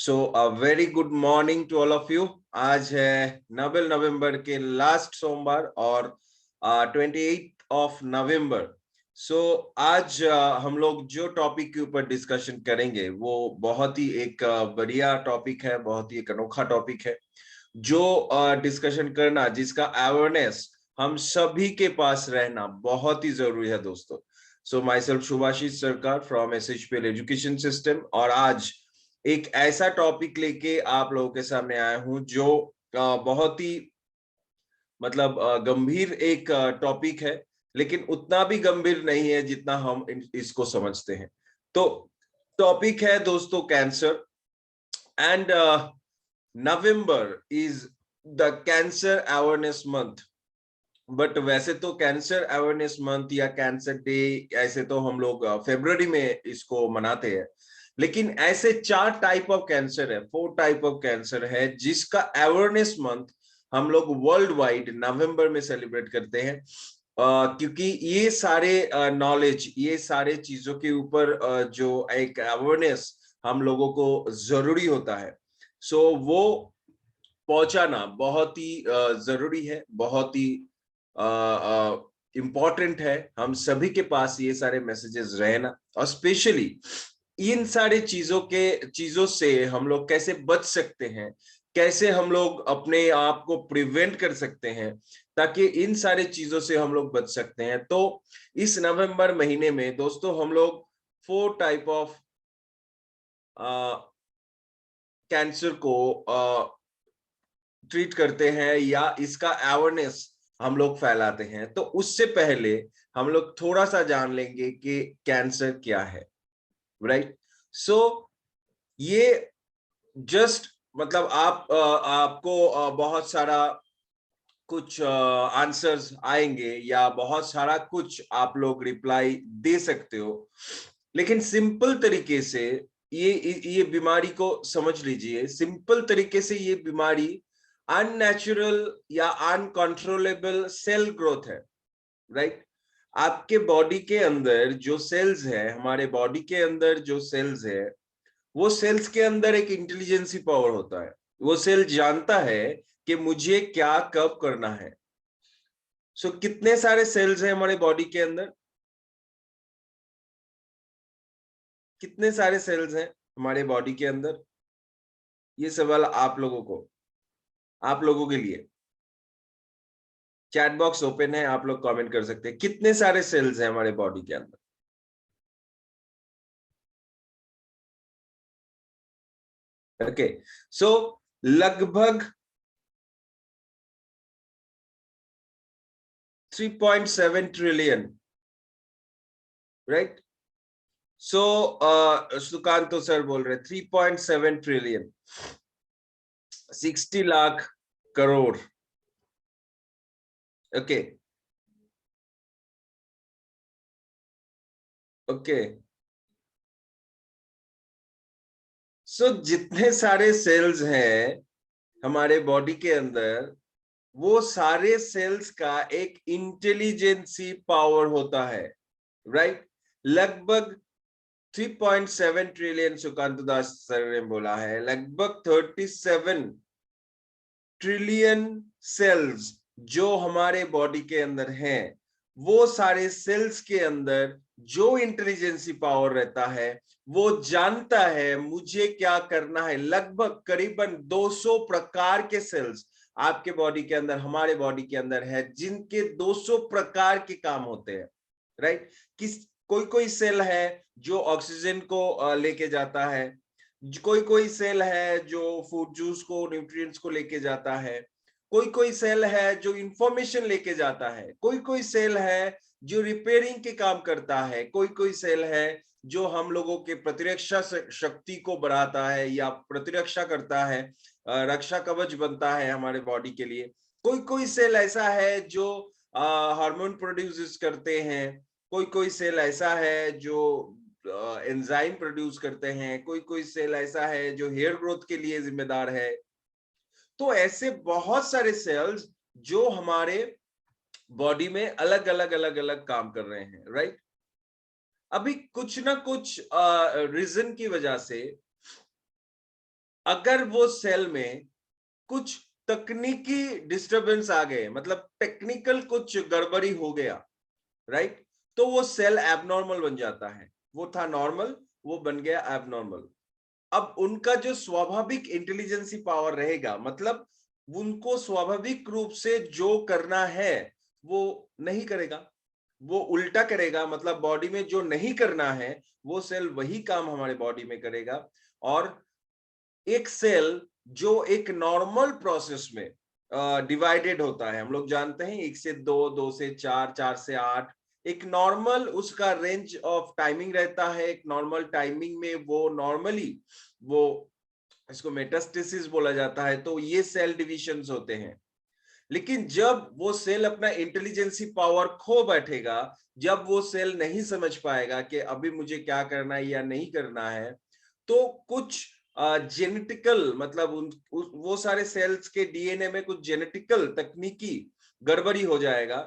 So a very good morning to all of you. आज है 9 नवंबर के लास्ट सोमवार और 28 नवंबर। सो आज हम लोग जो टॉपिक के ऊपर डिस्कशन करेंगे वो बहुत ही एक बढ़िया टॉपिक है, बहुत ही एक अनोखा टॉपिक है जो डिस्कशन करना, जिसका अवेयरनेस हम सभी के पास रहना बहुत ही जरूरी है दोस्तों। सो माई सेल्फ शुभाशीष सरकार फ्रॉम SHPL एजुकेशन सिस्टम, और आज एक ऐसा टॉपिक लेके आप लोगों के सामने आया हूं जो बहुत ही मतलब गंभीर एक टॉपिक है, लेकिन उतना भी गंभीर नहीं है जितना हम इसको समझते हैं। तो टॉपिक है दोस्तों cancer, and November is the cancer awareness month. But वैसे तो कैंसर अवेयरनेस मंथ या कैंसर डे ऐसे तो हम लोग फरवरी में इसको मनाते हैं, लेकिन ऐसे 4 टाइप ऑफ कैंसर है, 4 टाइप ऑफ कैंसर है जिसका अवेयरनेस मंथ हम लोग वर्ल्ड वाइड नवंबर में सेलिब्रेट करते हैं। क्योंकि ये सारे नॉलेज, ये सारे चीजों के ऊपर जो एक अवेयरनेस हम लोगों को जरूरी होता है, सो वो पहुंचाना बहुत ही जरूरी है, बहुत ही इम्पोर्टेंट है। हम सभी के पास ये सारे मैसेजेस रहना, और स्पेशली इन सारे चीजों से हम लोग कैसे बच सकते हैं, कैसे हम लोग अपने आप को प्रिवेंट कर सकते हैं ताकि इन सारे चीजों से हम लोग बच सकते हैं। तो इस नवंबर महीने में दोस्तों हम लोग 4 टाइप ऑफ कैंसर को ट्रीट करते हैं या इसका अवेयरनेस हम लोग फैलाते हैं। तो उससे पहले हम लोग थोड़ा सा जान लेंगे कि कैंसर क्या है, राइट। सो ये जस्ट मतलब आपको बहुत सारा कुछ आंसर्स आएंगे या बहुत सारा कुछ आप लोग रिप्लाई दे सकते हो, लेकिन सिंपल तरीके से ये बीमारी को समझ लीजिए। सिंपल तरीके से ये बीमारी अननेचुरल या अनकंट्रोलेबल सेल ग्रोथ है, राइट। आपके बॉडी के अंदर जो सेल्स है, हमारे बॉडी के अंदर जो सेल्स है, वो सेल्स के अंदर एक इंटेलिजेंसी पावर होता है। वो सेल जानता है कि मुझे क्या कब करना है। सो कितने सारे सेल्स हैं हमारे बॉडी के अंदर? कितने सारे सेल्स हैं हमारे बॉडी के अंदर? ये सवाल आप लोगों के लिए। चैट बॉक्स ओपन है, आप लोग कमेंट कर सकते हैं कितने सारे सेल्स हैं हमारे बॉडी के अंदर। ओके, सो लगभग 3.7 trillion, right. So Sukanto sir बोल रहे 3.7 trillion, 60 lakh crore. Okay okay, so जितने सारे सेल्स हैं हमारे बॉडी के अंदर, वो सारे सेल्स का एक इंटेलिजेंसी पावर होता है, राइट। लगभग 3.7 ट्रिलियन सुकांत दास सर ने बोला है, लगभग 37 ट्रिलियन सेल्स जो हमारे बॉडी के अंदर हैं, वो सारे सेल्स के अंदर जो इंटेलिजेंसी पावर रहता है, वो जानता है मुझे क्या करना है। लगभग करीबन 200 प्रकार के सेल्स आपके बॉडी के अंदर, हमारे बॉडी के अंदर है, जिनके 200 प्रकार के काम होते हैं, राइट। कोई कोई सेल है जो ऑक्सीजन को लेके जाता है, कोई कोई सेल है जो फूड जूस को, न्यूट्रिएंट्स को लेके जाता है, कोई कोई सेल है जो इंफॉर्मेशन लेके जाता है, कोई कोई सेल है जो रिपेयरिंग के काम करता है, कोई कोई सेल है जो हम लोगों के प्रतिरक्षा शक्ति को बढ़ाता है या प्रतिरक्षा करता है, रक्षा कवच बनता है हमारे बॉडी के लिए। कोई कोई सेल ऐसा है जो हार्मोन प्रोड्यूस करते हैं, कोई कोई सेल ऐसा है जो एंजाइम प्रोड्यूस करते हैं, कोई कोई सेल ऐसा है जो हेयर ग्रोथ के लिए जिम्मेदार है। तो ऐसे बहुत सारे सेल्स जो हमारे बॉडी में अलग अलग अलग अलग काम कर रहे हैं, राइट। अभी कुछ ना कुछ रीजन की वजह से अगर वो सेल में कुछ तकनीकी डिस्टरबेंस आ गए, मतलब टेक्निकल कुछ गड़बड़ी हो गया, राइट, तो वो सेल एबनॉर्मल बन जाता है। वो था नॉर्मल, वो बन गया एबनॉर्मल। अब उनका जो स्वाभाविक इंटेलिजेंसी पावर रहेगा, मतलब उनको स्वाभाविक रूप से जो करना है वो नहीं करेगा, वो उल्टा करेगा। मतलब बॉडी में जो नहीं करना है वो सेल वही काम हमारे बॉडी में करेगा। और एक सेल जो एक नॉर्मल प्रोसेस में डिवाइडेड होता है, हम लोग जानते हैं 1 से 2, 2 से 4, 4 से 8, एक नॉर्मल उसका रेंज ऑफ टाइमिंग रहता है। एक नॉर्मल टाइमिंग में वो नॉर्मली वो, इसको मेटास्टेसिस बोला जाता है। तो ये सेल डिविजन्स होते हैं। लेकिन जब वो सेल अपना इंटेलिजेंसी पावर खो बैठेगा, जब वो सेल नहीं समझ पाएगा कि अभी मुझे क्या करना है या नहीं करना है, तो कुछ जेनेटिकल, मतलब वो सारे सेल्स के डीएनए में कुछ जेनेटिकल तकनीकी गड़बड़ी हो जाएगा।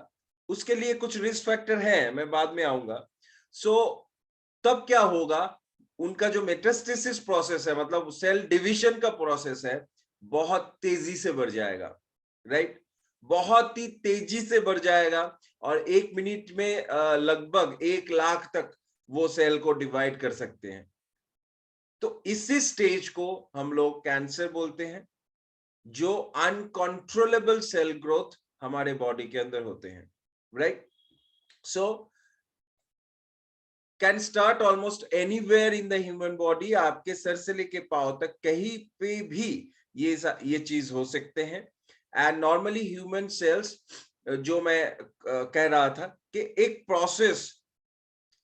उसके लिए कुछ रिस्क फैक्टर है, मैं बाद में आऊंगा। सो तब क्या होगा, उनका जो मेटास्टेसिस प्रोसेस है, मतलब सेल डिवीजन का प्रोसेस है, बहुत तेजी से बढ़ जाएगा, राइट, बहुत ही तेजी से बढ़ जाएगा। और 1 मिनट में लगभग 1 लाख तक वो सेल को डिवाइड कर सकते हैं। तो इसी स्टेज को हम लोग कैंसर बोलते हैं, जो अनकंट्रोलेबल सेल ग्रोथ हमारे बॉडी के अंदर होते हैं, right. So can start almost anywhere in the human body. आपके सर से लेके पांव तक कहीं पे भी ये चीज हो सकते हैं। एंड नॉर्मली ह्यूमन सेल्स, जो मैं कह रहा था कि एक प्रोसेस,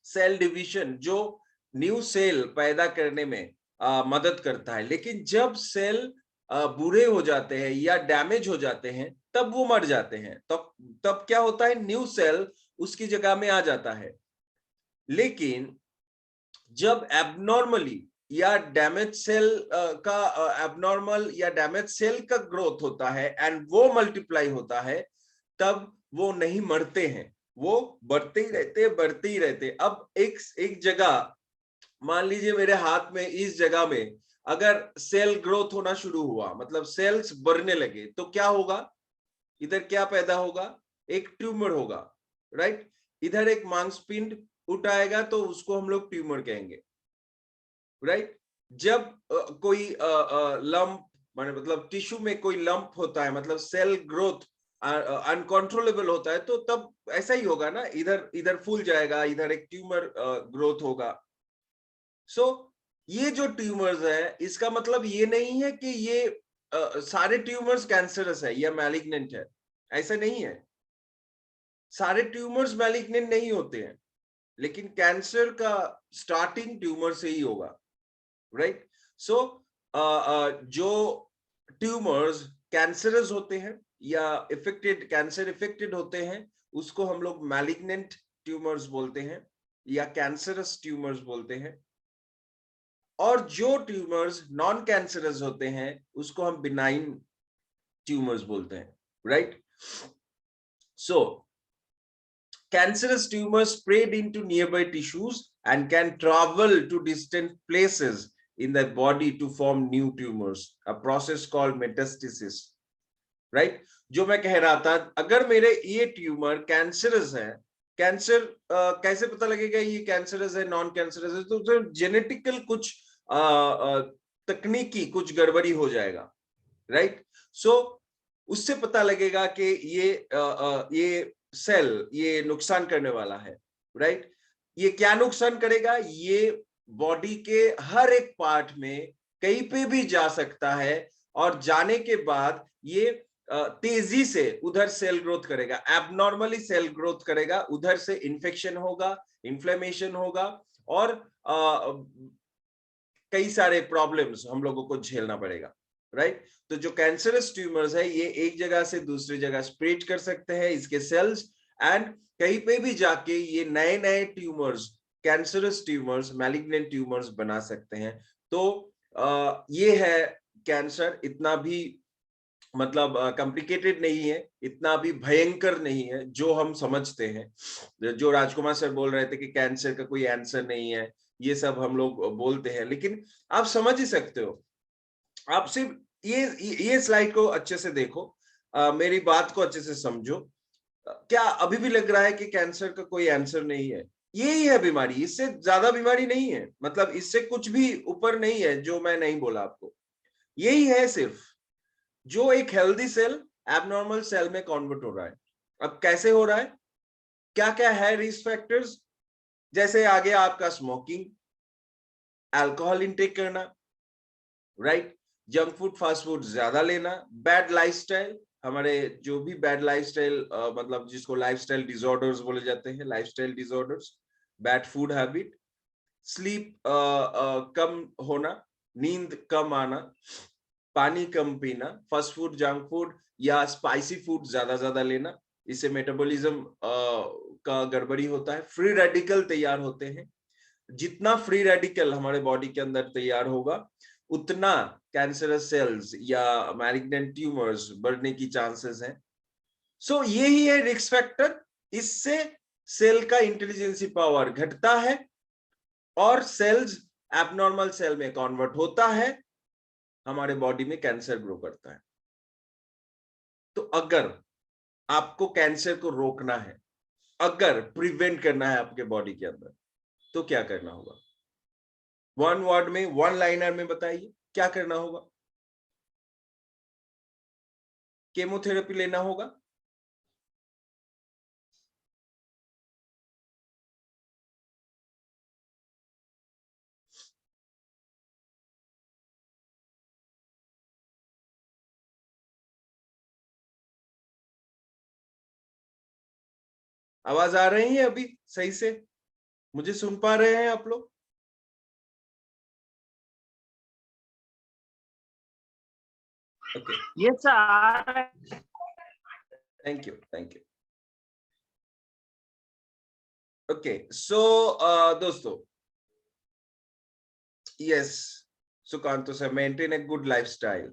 सेल डिवीजन, जो न्यू सेल पैदा करने में मदद करता है। लेकिन जब सेल बुरे हो जाते हैं या डैमेज हो जाते हैं, तब वो मर जाते हैं। तब क्या होता है, न्यू सेल उसकी जगह में आ जाता है। लेकिन जब एबनॉर्मली या डैमेज सेल का एबनॉर्मल या डैमेज सेल का ग्रोथ होता है एंड वो मल्टीप्लाई होता है, तब वो नहीं मरते हैं, वो बढ़ते ही रहते, बढ़ते ही रहते। अब एक जगह, मान लीजिए मेरे हाथ में इस जगह में अगर सेल ग्रोथ होना शुरू हुआ, मतलब सेल्स बढ़ने लगे, तो क्या होगा, इधर क्या पैदा होगा, एक ट्यूमर होगा, राइट। इधर एक मांसपिंड उठाएगा तो उसको हम लोग ट्यूमर कहेंगे, राइट। जब कोई लंप, मतलब टिश्यू में कोई लंप होता है, मतलब सेल ग्रोथ अनकंट्रोलेबल होता है, तो तब ऐसा ही होगा ना, इधर इधर फूल जाएगा, इधर एक ट्यूमर ग्रोथ होगा। सो ये जो ट्यूमर्स है, इसका मतलब ये नहीं है कि ये सारे ट्यूमर्स कैंसरस है या मैलिग्नेंट है, ऐसा नहीं है। सारे ट्यूमर्स मैलिग्नेंट नहीं होते हैं, लेकिन कैंसर का स्टार्टिंग ट्यूमर से ही होगा, राइट। सो जो ट्यूमर्स कैंसरस होते हैं या इफेक्टेड, कैंसर इफेक्टेड होते हैं, उसको हम लोग मैलिग्नेंट ट्यूमर्स बोलते हैं या कैंसरस ट्यूमर्स बोलते हैं। और जो ट्यूमर्स नॉन कैंसरस होते हैं, उसको हम बिनाइन ट्यूमर्स बोलते हैं, right. So cancerous tumors spread into nearby tissues and can travel to distant places in the body to form new tumors, a process called metastasis, right। जो मैं कह रहा था, अगर मेरे ये ट्यूमर कैंसरस है, कैंसर कैसे पता लगेगा ये कैंसरस है नॉन कैंसरस है, तो जेनेटिकल कुछ तकनीकी कुछ गड़बड़ी हो जाएगा, राइट। सो उससे पता लगेगा कि ये सेल ये नुकसान करने वाला है, राइट। ये क्या नुकसान करेगा, ये बॉडी के हर एक पार्ट में कहीं पे भी जा सकता है, और जाने के बाद ये तेजी से उधर सेल ग्रोथ करेगा, एबनॉर्मली सेल ग्रोथ करेगा, उधर से इन्फेक्शन होगा, इन्फ्लेमेशन होगा, और कई सारे प्रॉब्लम्स हम लोगों को झेलना पड़ेगा, राइट। तो जो कैंसरस ट्यूमर्स है, ये एक जगह से दूसरी जगह स्प्रेड कर सकते हैं इसके सेल्स, एंड कहीं पे भी जाके ये नए नए tumours, cancerous tumours, malignant tumours बना सकते हैं। तो ये है कैंसर। इतना भी मतलब कॉम्प्लिकेटेड नहीं है, इतना भी भयंकर नहीं है जो हम समझते हैं। जो राजकुमार सर बोल रहे थे कि कैंसर का कोई आंसर नहीं है, ये सब हम लोग बोलते हैं, लेकिन आप समझ ही सकते हो आप सिर्फ ये स्लाइड को अच्छे से देखो, मेरी बात को अच्छे से समझो। क्या अभी भी लग रहा है कि कैंसर का कोई आंसर नहीं है? यही है बीमारी, इससे ज्यादा बीमारी नहीं है, मतलब इससे कुछ भी ऊपर नहीं है जो मैं नहीं बोला आपको। यही है सिर्फ, जो एक हेल्दी सेल एबनॉर्मल सेल में कन्वर्ट हो रहा है। अब कैसे हो रहा है, क्या क्या है रिस्क फैक्टर्स? जैसे आ गया आपका स्मोकिंग, अल्कोहल इंटेक करना, right, junk food fast food ज्यादा लेना, बैड लाइफस्टाइल, हमारे जो भी बैड लाइफस्टाइल, मतलब जिसको लाइफस्टाइल डिसऑर्डर्स बोले जाते हैं, lifestyle disorders, bad food habit, sleep कम होना, नींद कम आना, पानी कम पीना, फास्ट फूड जंक फूड या स्पाइसी फूड ज्यादा लेना, इससे मेटाबॉलिज्म का गड़बड़ी होता है, फ्री रेडिकल तैयार होते हैं। जितना फ्री रेडिकल हमारे बॉडी के अंदर तैयार होगा, उतना कैंसरस सेल्स या मैलिग्नेंट ट्यूमर्स बढ़ने की चांसेस हैं। सो यही है रिस्क फैक्टर। इससे सेल का इंटेलिजेंसी पावर घटता है और सेल्स एबनॉर्मल सेल में कन्वर्ट होता है, हमारे बॉडी में कैंसर ग्रो करता है। तो अगर आपको कैंसर को रोकना है, अगर प्रिवेंट करना है आपके बॉडी के अंदर, तो क्या करना होगा? वन वर्ड में, वन लाइनर में बताइए क्या करना होगा? केमोथेरेपी लेना होगा? आवाज आ रही है अभी सही से? मुझे सुन पा रहे हैं आप लोग? Okay, yes sir. Thank you, thank you. Okay, so दोस्तों, yes, Sukanto sir, maintain a good lifestyle.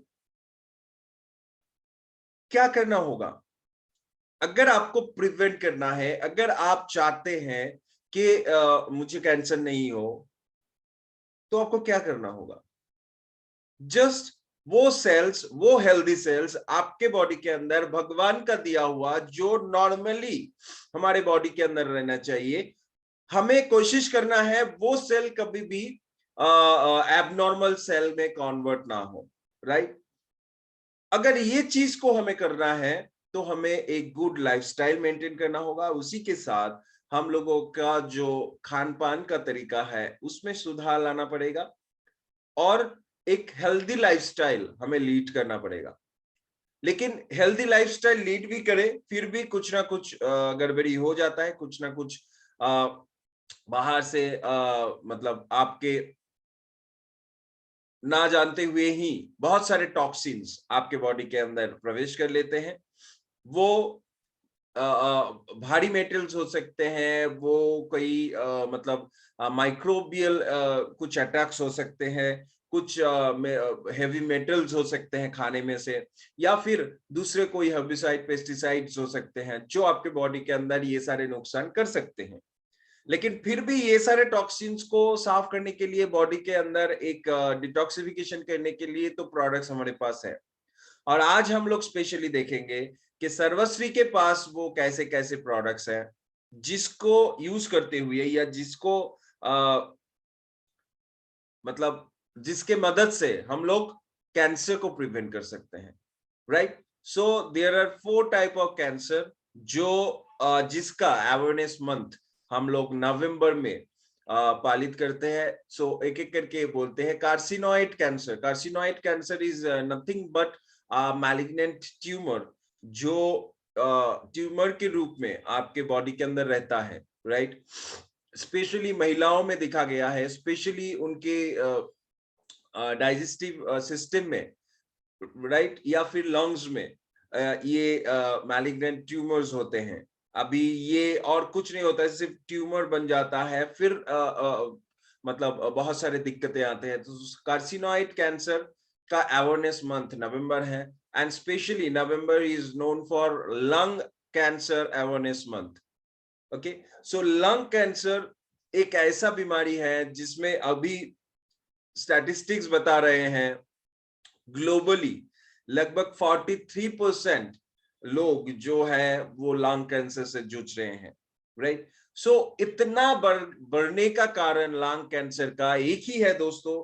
क्या करना होगा अगर आपको प्रिवेंट करना है, अगर आप चाहते हैं कि मुझे कैंसर नहीं हो, तो आपको क्या करना होगा? जस्ट वो सेल्स, वो हेल्दी सेल्स आपके बॉडी के अंदर भगवान का दिया हुआ, जो नॉर्मली हमारे बॉडी के अंदर रहना चाहिए, हमें कोशिश करना है वो सेल कभी भी एबनॉर्मल सेल में कन्वर्ट ना हो, राइट? अगर ये चीज को हमें करना है, तो हमें एक गुड लाइफस्टाइल मेंटेन करना होगा। उसी के साथ हम लोगों का जो खान पान का तरीका है उसमें सुधार लाना पड़ेगा, और एक हेल्दी लाइफस्टाइल हमें लीड करना पड़ेगा। लेकिन हेल्दी लाइफस्टाइल लीड भी करे, फिर भी कुछ ना कुछ गड़बड़ी हो जाता है, कुछ ना कुछ बाहर से मतलब आपके ना जानते हुए ही बहुत सारे टॉक्सिन्स आपके बॉडी के अंदर प्रवेश कर लेते हैं। वो भारी मेटल्स हो सकते हैं, वो कोई मतलब माइक्रोबियल कुछ अटैक्स हो सकते हैं, कुछ हेवी मेटल्स हो सकते हैं खाने में से, या फिर दूसरे कोई हर्बिसाइड पेस्टिसाइड्स हो सकते हैं जो आपके बॉडी के अंदर ये सारे नुकसान कर सकते हैं। लेकिन फिर भी ये सारे टॉक्सिन्स को साफ करने के लिए, बॉडी के अंदर एक डिटॉक्सिफिकेशन करने के लिए तो प्रोडक्ट्स हमारे पास है। और आज हम लोग स्पेशली देखेंगे कि सर्वश्री के पास वो कैसे कैसे प्रोडक्ट्स हैं जिसको यूज करते हुए, या जिसको मतलब जिसके मदद से हम लोग कैंसर को प्रिवेंट कर सकते हैं, right? So there are 4 type of cancer जो जिसका अवेयरनेस मंथ हम लोग नवंबर में पालित करते हैं। सो एक एक करके बोलते हैं। Carcinoid cancer, carcinoid cancer is nothing but malignant tumour, जो ट्यूमर के रूप में आपके बॉडी के अंदर रहता है, राइट? स्पेशली महिलाओं में देखा गया है, स्पेशली उनके डाइजेस्टिव सिस्टम में, राइट, या फिर लंग्स में ये मैलिग्नेंट ट्यूमर्स होते हैं। अभी ये और कुछ नहीं होता है, सिर्फ ट्यूमर बन जाता है, फिर मतलब बहुत सारे दिक्कतें आते हैं। तो कार्सिनोइड कैंसर का अवेयरनेस मंथ नवंबर है, and specially November is known for lung cancer awareness month. Okay, so lung cancer एक ऐसा बीमारी है जिसमें अभी स्टैटिस्टिक्स बता रहे हैं ग्लोबली लगभग 43% लोग जो है वो लंग कैंसर से जूझ रहे हैं, राइट। सो इतना बढ़ने का कारण लंग कैंसर का एक ही है दोस्तों,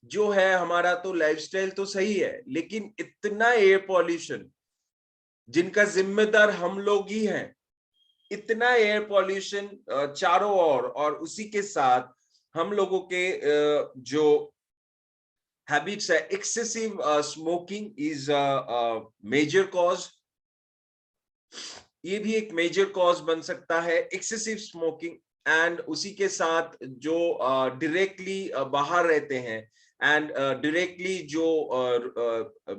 जो है हमारा तो लाइफस्टाइल तो सही है, लेकिन इतना एयर पॉल्यूशन जिनका जिम्मेदार हम लोग ही हैं, इतना एयर पॉल्यूशन चारों ओर, और उसी के साथ हम लोगों के जो हैबिट्स है, excessive smoking is major cause, ये भी एक मेजर कॉज बन सकता है, एक्सेसिव स्मोकिंग। एंड उसी के साथ जो डायरेक्टली बाहर रहते हैं एंड डायरेक्टली जो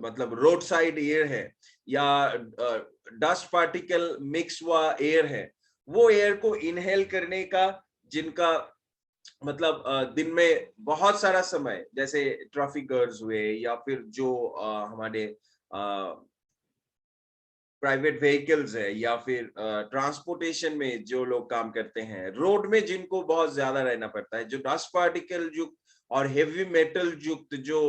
मतलब रोड साइड एयर है या डस्ट पार्टिकल मिक्स हुआ एयर है, वो एयर को इनहेल करने का, जिनका मतलब दिन में बहुत सारा समय, जैसे ट्रैफिक गर्ल्स हुए या फिर जो हमारे प्राइवेट व्हीकल्स है या फिर ट्रांसपोर्टेशन में जो लोग काम करते हैं, रोड में जिनको बहुत ज्यादा रहना पड़ता है, जो डस्ट पार्टिकल युक्त और हेवी मेटल युक्त जो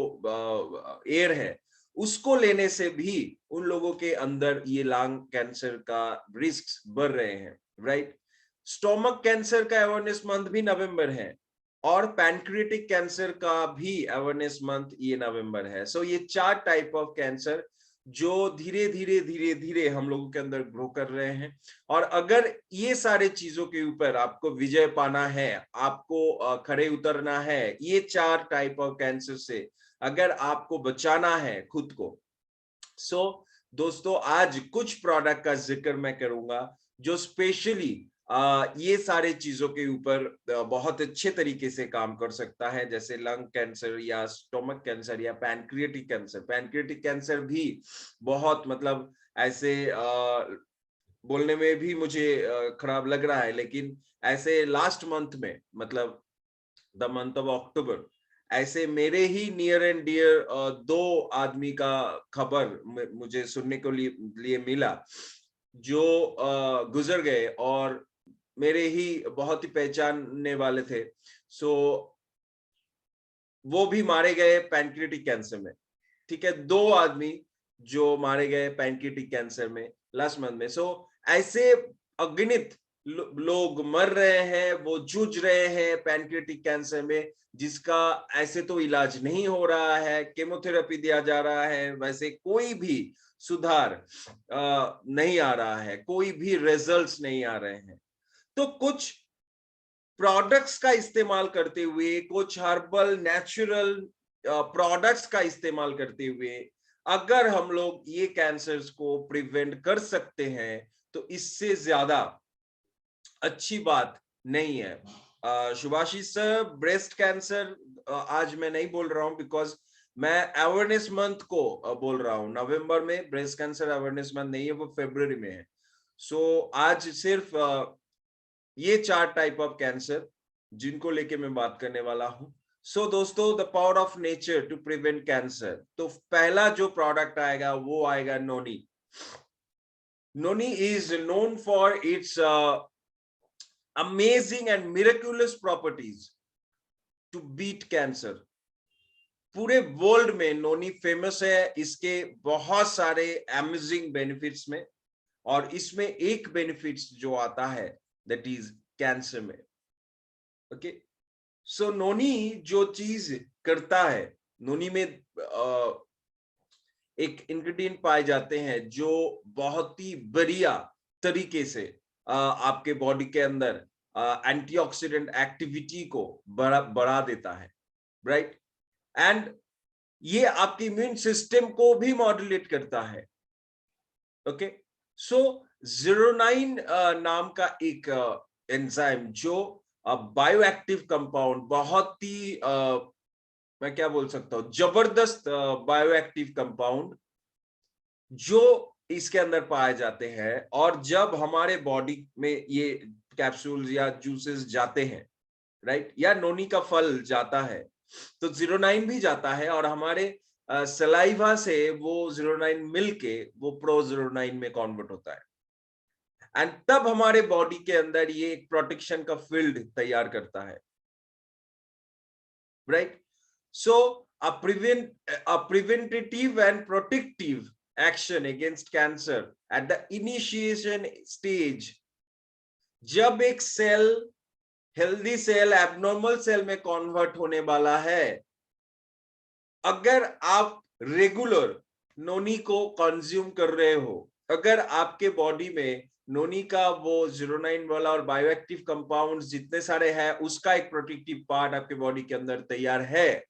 एयर है, उसको लेने से भी उन लोगों के अंदर ये लंग कैंसर का रिस्क बढ़ रहे हैं, राइट। स्टोमक कैंसर का अवेयरनेस मंथ भी नवंबर है, और पैनक्रियाटिक कैंसर का भी अवेयरनेस मंथ ये नवंबर है। सो ये 4 टाइप ऑफ कैंसर जो धीरे धीरे धीरे धीरे हम लोगों के अंदर ग्रो कर रहे हैं। और अगर ये सारे चीजों के ऊपर आपको विजय पाना है, आपको खड़े उतरना है, ये 4 टाइप ऑफ कैंसर से अगर आपको बचाना है खुद को, सो दोस्तों आज कुछ प्रोडक्ट का जिक्र मैं करूंगा जो स्पेशली ये सारे चीजों के ऊपर बहुत अच्छे तरीके से काम कर सकता है, जैसे लंग कैंसर या स्टोमक कैंसर या पैनक्रियाटिक कैंसर। पैनक्रियाटिक कैंसर भी बहुत मतलब ऐसे बोलने में भी मुझे खराब लग रहा है, लेकिन ऐसे लास्ट मंथ में, मतलब द मंथ ऑफ अक्टूबर, ऐसे मेरे ही नियर एंड डियर 2 आदमी का खबर मुझे सुनने को लिए मिला, जो गुजर गए और मेरे ही बहुत ही पहचानने वाले थे। सो वो भी मारे गए पैनक्रियाटिक कैंसर में, ठीक है। 2 आदमी जो मारे गए पैनक्रियाटिक कैंसर में लास्ट मंथ में। सो ऐसे अगणित लोग मर रहे हैं, वो जूझ रहे हैं पैनक्रियाटिक कैंसर में, जिसका ऐसे तो इलाज नहीं हो रहा है, केमोथेरेपी दिया जा रहा है, वैसे कोई भी सुधार नहीं आ रहा है, कोई भी रिजल्ट्स नहीं आ रहे हैं। तो कुछ प्रोडक्ट्स का इस्तेमाल करते हुए, कुछ हर्बल नेचुरल प्रोडक्ट्स का इस्तेमाल करते हुए अगर हम लोग ये कैंसर्स को प्रिवेंट कर सकते हैं, तो इससे ज्यादा अच्छी बात नहीं है। शुभाशीष सर, ब्रेस्ट कैंसर आज मैं नहीं बोल रहा हूं, बिकॉज मैं अवेयरनेस मंथ को बोल रहा हूं। नवंबर में ब्रेस्ट कैंसर अवेयरनेस मंथ नहीं है, वो फरवरी में है। सो आज सिर्फ ये 4 टाइप ऑफ कैंसर जिनको लेके मैं बात करने वाला हूं। सो दोस्तों, the power of nature to prevent cancer. तो पहला जो प्रोडक्ट आएगा वो आएगा noni. Noni is known for its amazing and miraculous properties to beat cancer. पूरे वर्ल्ड में नोनी फेमस है इसके बहुत सारे अमेजिंग बेनिफिट्स में, और इसमें एक बेनिफिट्स जो आता है दैट इज कैंसर में। ओके, सो नोनी जो चीज करता है, नोनी में एक इंग्रेडिएंट पाए जाते हैं जो बहुत ही बढ़िया तरीके से आपके बॉडी के अंदर एंटीऑक्सीडेंट एक्टिविटी को बढ़ा देता है, राइट। एंड ये आपके इम्यून सिस्टम को भी मॉड्यूलेट करता है। ओके, सो 09 नाम का एक एंजाइम जो बायो एक्टिव कंपाउंड, बहुत ही मैं क्या बोल सकता हूं, जबरदस्त बायो एक्टिव कंपाउंड जो इसके अंदर पाए जाते हैं, और जब हमारे बॉडी में ये कैप्सूल्स या जूसेस जाते हैं, राइट, या नोनी का फल जाता है, तो 09 भी जाता है, और हमारे सलाइवा से वो 09 मिलके वो प्रो 09 में कन्वर्ट होता है, एंड तब हमारे बॉडी के अंदर ये एक प्रोटेक्शन का फील्ड तैयार करता है, right. So a preventative and protective action against cancer at the initiation stage. जब एक cell healthy cell abnormal cell में कन्वर्ट होने वाला है, अगर आप रेगुलर नोनी को कंज्यूम कर रहे हो, अगर आपके बॉडी में नोनी का वो 09 वाला और बायोएक्टिव कंपाउंड्स जितने सारे हैं उसका एक प्रोटेक्टिव पार्ट आपके बॉडी के अंदर तैयार है,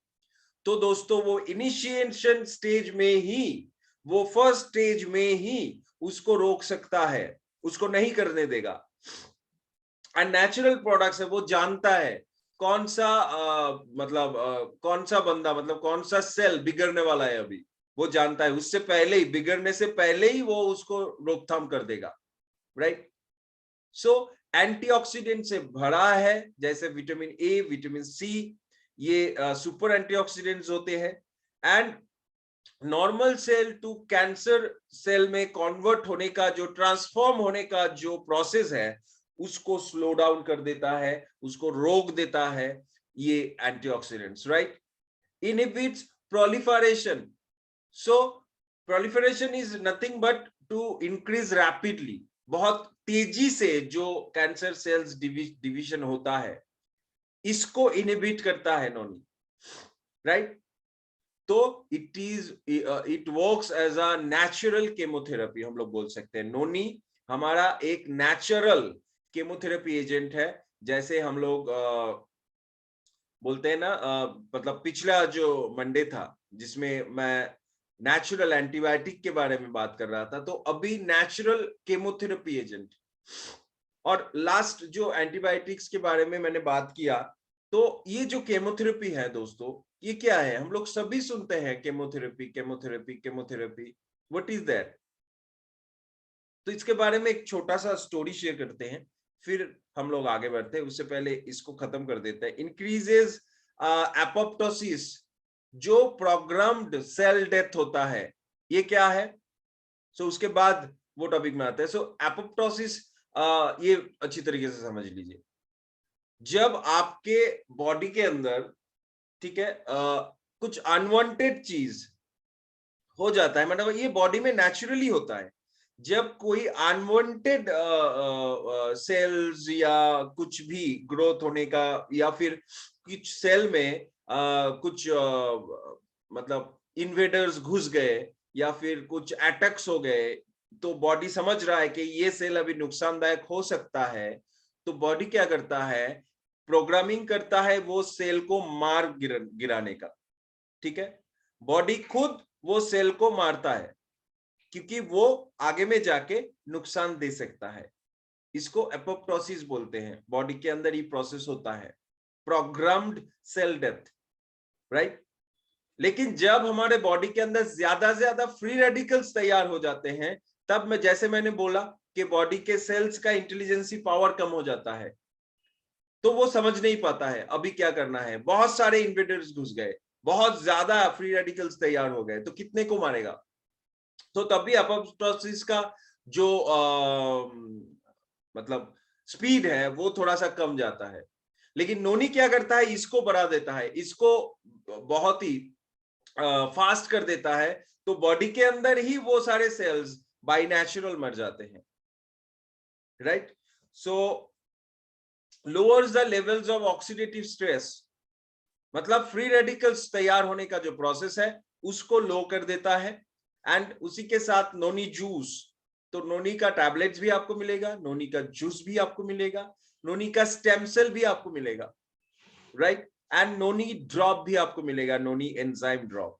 तो दोस्तों वो इनिशिएशन स्टेज में ही, वो फर्स्ट स्टेज में ही उसको रोक सकता है, उसको नहीं करने देगा। एंड नेचुरल प्रोडक्ट्स है, वो जानता है कौन सा कौन सा बंदा कौन सा सेल बिगड़ने वाला है, अभी वो जानता है, उससे पहले ही, बिगड़ने से पहले ही वो उसको रोकथाम कर देगा, राइट। सो एंटीऑक्सीडेंट से भरा है, जैसे विटामिन ए, विटामिन सी, ये सुपर एंटीऑक्सीडेंट्स होते हैं। And normal cell to cancer cell में कन्वर्ट होने का, जो ट्रांसफॉर्म होने का जो प्रोसेस है, उसको स्लो डाउन कर देता है, उसको रोक देता है ये antioxidants, right. Inhibits proliferation. So proliferation is nothing but to increase rapidly, बहुत तेजी से जो कैंसर सेल्स डिवीजन होता है, इसको इनहिबिट करता है नोनी, राइट। तो it works as a natural chemotherapy, हम लोग बोल सकते हैं। नोनी हमारा एक नेचुरल केमोथेरेपी एजेंट है, जैसे हम लोग बोलते हैं ना, पिछला जो मंडे था जिसमें मैं नेचुरल एंटीबायोटिक के बारे में बात कर रहा था, तो अभी नेचुरल केमोथेरेपी एजेंट। और लास्ट जो एंटीबायोटिक्स के बारे में मैंने बात किया, तो ये जो केमोथेरेपी है दोस्तों, ये क्या है? हम लोग सभी सुनते हैं chemotherapy, chemotherapy, chemotherapy, what is that? तो इसके बारे में एक छोटा सा स्टोरी शेयर करते हैं, फिर हम लोग आगे बढ़ते हैं। उससे पहले इसको खत्म कर देते हैं। इंक्रीजेस एपोप्टोसिस, जो प्रोग्राम्ड सेल डेथ होता है, ये क्या है? सो उसके बाद वो टॉपिक में आते हैं। सो एपोप्टोसिस, ये अच्छी तरीके से समझ लीजिए। जब आपके बॉडी के अंदर, ठीक है, कुछ अनवांटेड चीज हो जाता है, मतलब ये बॉडी में नेचुरली होता है। जब कोई अनवांटेड सेल्स या कुछ भी ग्रोथ होने का, या फिर कुछ सेल में कुछ इन्वेडर्स घुस गए, या फिर कुछ अटैक्स हो गए, तो बॉडी समझ रहा है कि ये सेल अभी नुकसानदायक हो सकता है, तो बॉडी क्या करता है? प्रोग्रामिंग करता है वो सेल को मार गिराने का, ठीक है। बॉडी खुद वो सेल को मारता है, क्योंकि वो आगे में जाके नुकसान दे सकता है। इसको एपोप्टोसिस बोलते हैं। बॉडी के अंदर ये प्रोसेस होता है, प्रोग्राम्ड सेल डेथ, राइट। लेकिन जब हमारे बॉडी के अंदर ज्यादा से ज्यादा फ्री रेडिकल्स तैयार हो जाते हैं, तब मैं, जैसे मैंने बोला कि बॉडी के सेल्स का इंटेलिजेंसी पावर कम हो जाता है, तो वो समझ नहीं पाता है अभी क्या करना है। बहुत सारे इन्वेडर्स घुस गए, बहुत ज्यादा फ्री रेडिकल्स तैयार हो गए, तो कितने को मारेगा? तो तभी एपोप्टोसिस का जो स्पीड है वो थोड़ा सा कम जाता है। लेकिन नोनी क्या करता है? इसको बढ़ा देता है, इसको बहुत ही फास्ट कर देता है, तो बॉडी के अंदर ही वो सारे सेल्स बाय नेचुरल मर जाते हैं, right. So lowers the levels of oxidative stress, मतलब फ्री रेडिकल्स तैयार होने का जो प्रोसेस है उसको लो कर देता है। एंड उसी के साथ नोनी जूस, तो नोनी का टैबलेट्स भी आपको मिलेगा, नोनी का जूस भी आपको मिलेगा, नोनी का स्टेम सेल भी आपको मिलेगा, राइट। एंड नोनी ड्रॉप भी आपको मिलेगा, नोनी एंजाइम ड्रॉप।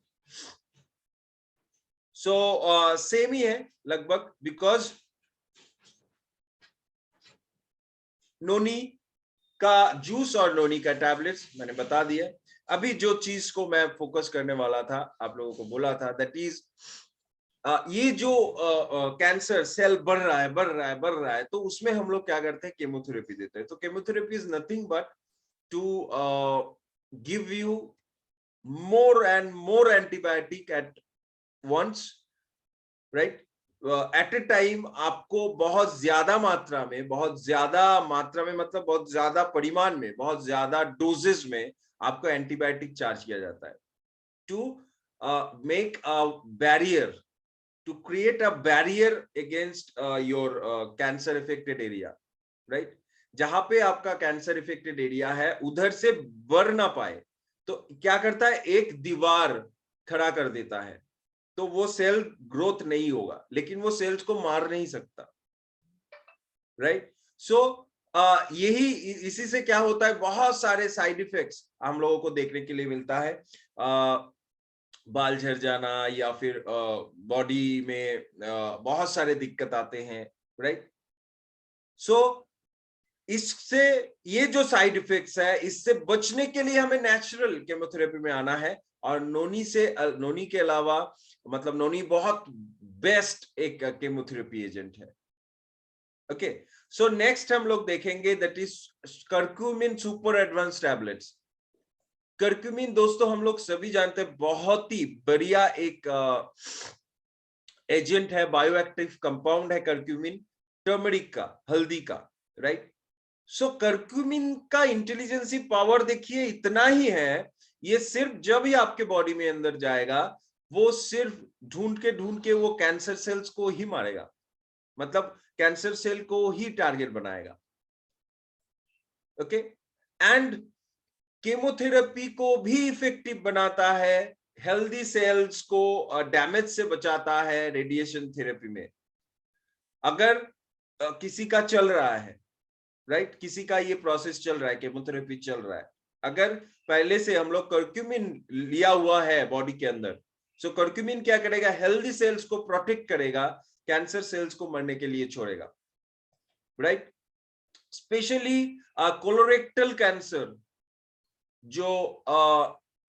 सो सेम ही है लगभग, बिकॉज नोनी का जूस और नोनी का टैबलेट्स मैंने बता दिया। अभी जो चीज को मैं फोकस करने वाला था, आप लोगों को बोला था, दैट इज ये जो कैंसर सेल बढ़ रहा है, बढ़ रहा है, बढ़ रहा है, तो उसमें हम लोग क्या करते हैं? केमोथेरेपी देते हैं। तो chemotherapy is nothing but to give you more and more antibiotic at once, right? At a time आपको बहुत ज्यादा मात्रा में, बहुत ज्यादा मात्रा में मतलब बहुत ज्यादा परिमाण में, बहुत ज्यादा डोजेस में आपको एंटीबायोटिक चार्ज किया जाता है। to make a barrier, to create a barrier against your cancer affected area, right? जहां पे आपका कैंसर इफेक्टेड एरिया है उधर से बढ़ ना पाए, तो क्या करता है, एक दीवार खड़ा कर देता है, तो वो सेल ग्रोथ नहीं होगा, लेकिन वो सेल्स को मार नहीं सकता, राइट? सो यही, इसी से क्या होता है, बहुत सारे साइड इफेक्ट्स हम लोगों को देखने के लिए मिलता है। बाल झड़ जाना, या फिर बॉडी में बहुत सारे दिक्कत आते हैं, राइट? सो इससे, ये जो साइड इफेक्ट्स है, इससे बचने के लिए हमें नेचुरल केमोथेरेपी में आना है। और नोनी के अलावा, मतलब नोनी बहुत बेस्ट एक केमोथेरेपी एजेंट है। ओके, सो नेक्स्ट हम लोग देखेंगे, that is curcumin super advance tablets. Curcumin दोस्तों हम लोग सभी जानते हैं, बहुत ही बढ़िया एक एजेंट है, बायोएक्टिव कंपाउंड है कर्क्यूमिन, टर्मरिक का, हल्दी का, राइट? सो कर्क्यूमिन का इंटेलिजेंसी पावर देखिए इतना ही है, ये सिर्फ जब ही आपके बॉडी में अंदर जाएगा, वो सिर्फ ढूंढ के वो कैंसर सेल्स को ही मारेगा, मतलब कैंसर सेल को ही टारगेट बनाएगा। ओके, एंड केमोथेरेपी को भी इफेक्टिव बनाता है, हेल्दी सेल्स को डैमेज से बचाता है रेडिएशन थेरेपी में। अगर किसी का चल रहा है, राइट, किसी का ये प्रोसेस चल रहा है, केमोथेरेपी चल रहा है, अगर पहले से हम लोग कर्क्यूमिन लिया हुआ है बॉडी के अंदर, सो कर्क्यूमिन क्या करेगा, हेल्दी सेल्स को प्रोटेक्ट करेगा, कैंसर सेल्स को मरने के लिए छोड़ेगा, राइट? स्पेशली कोलोरेक्टल कैंसर, जो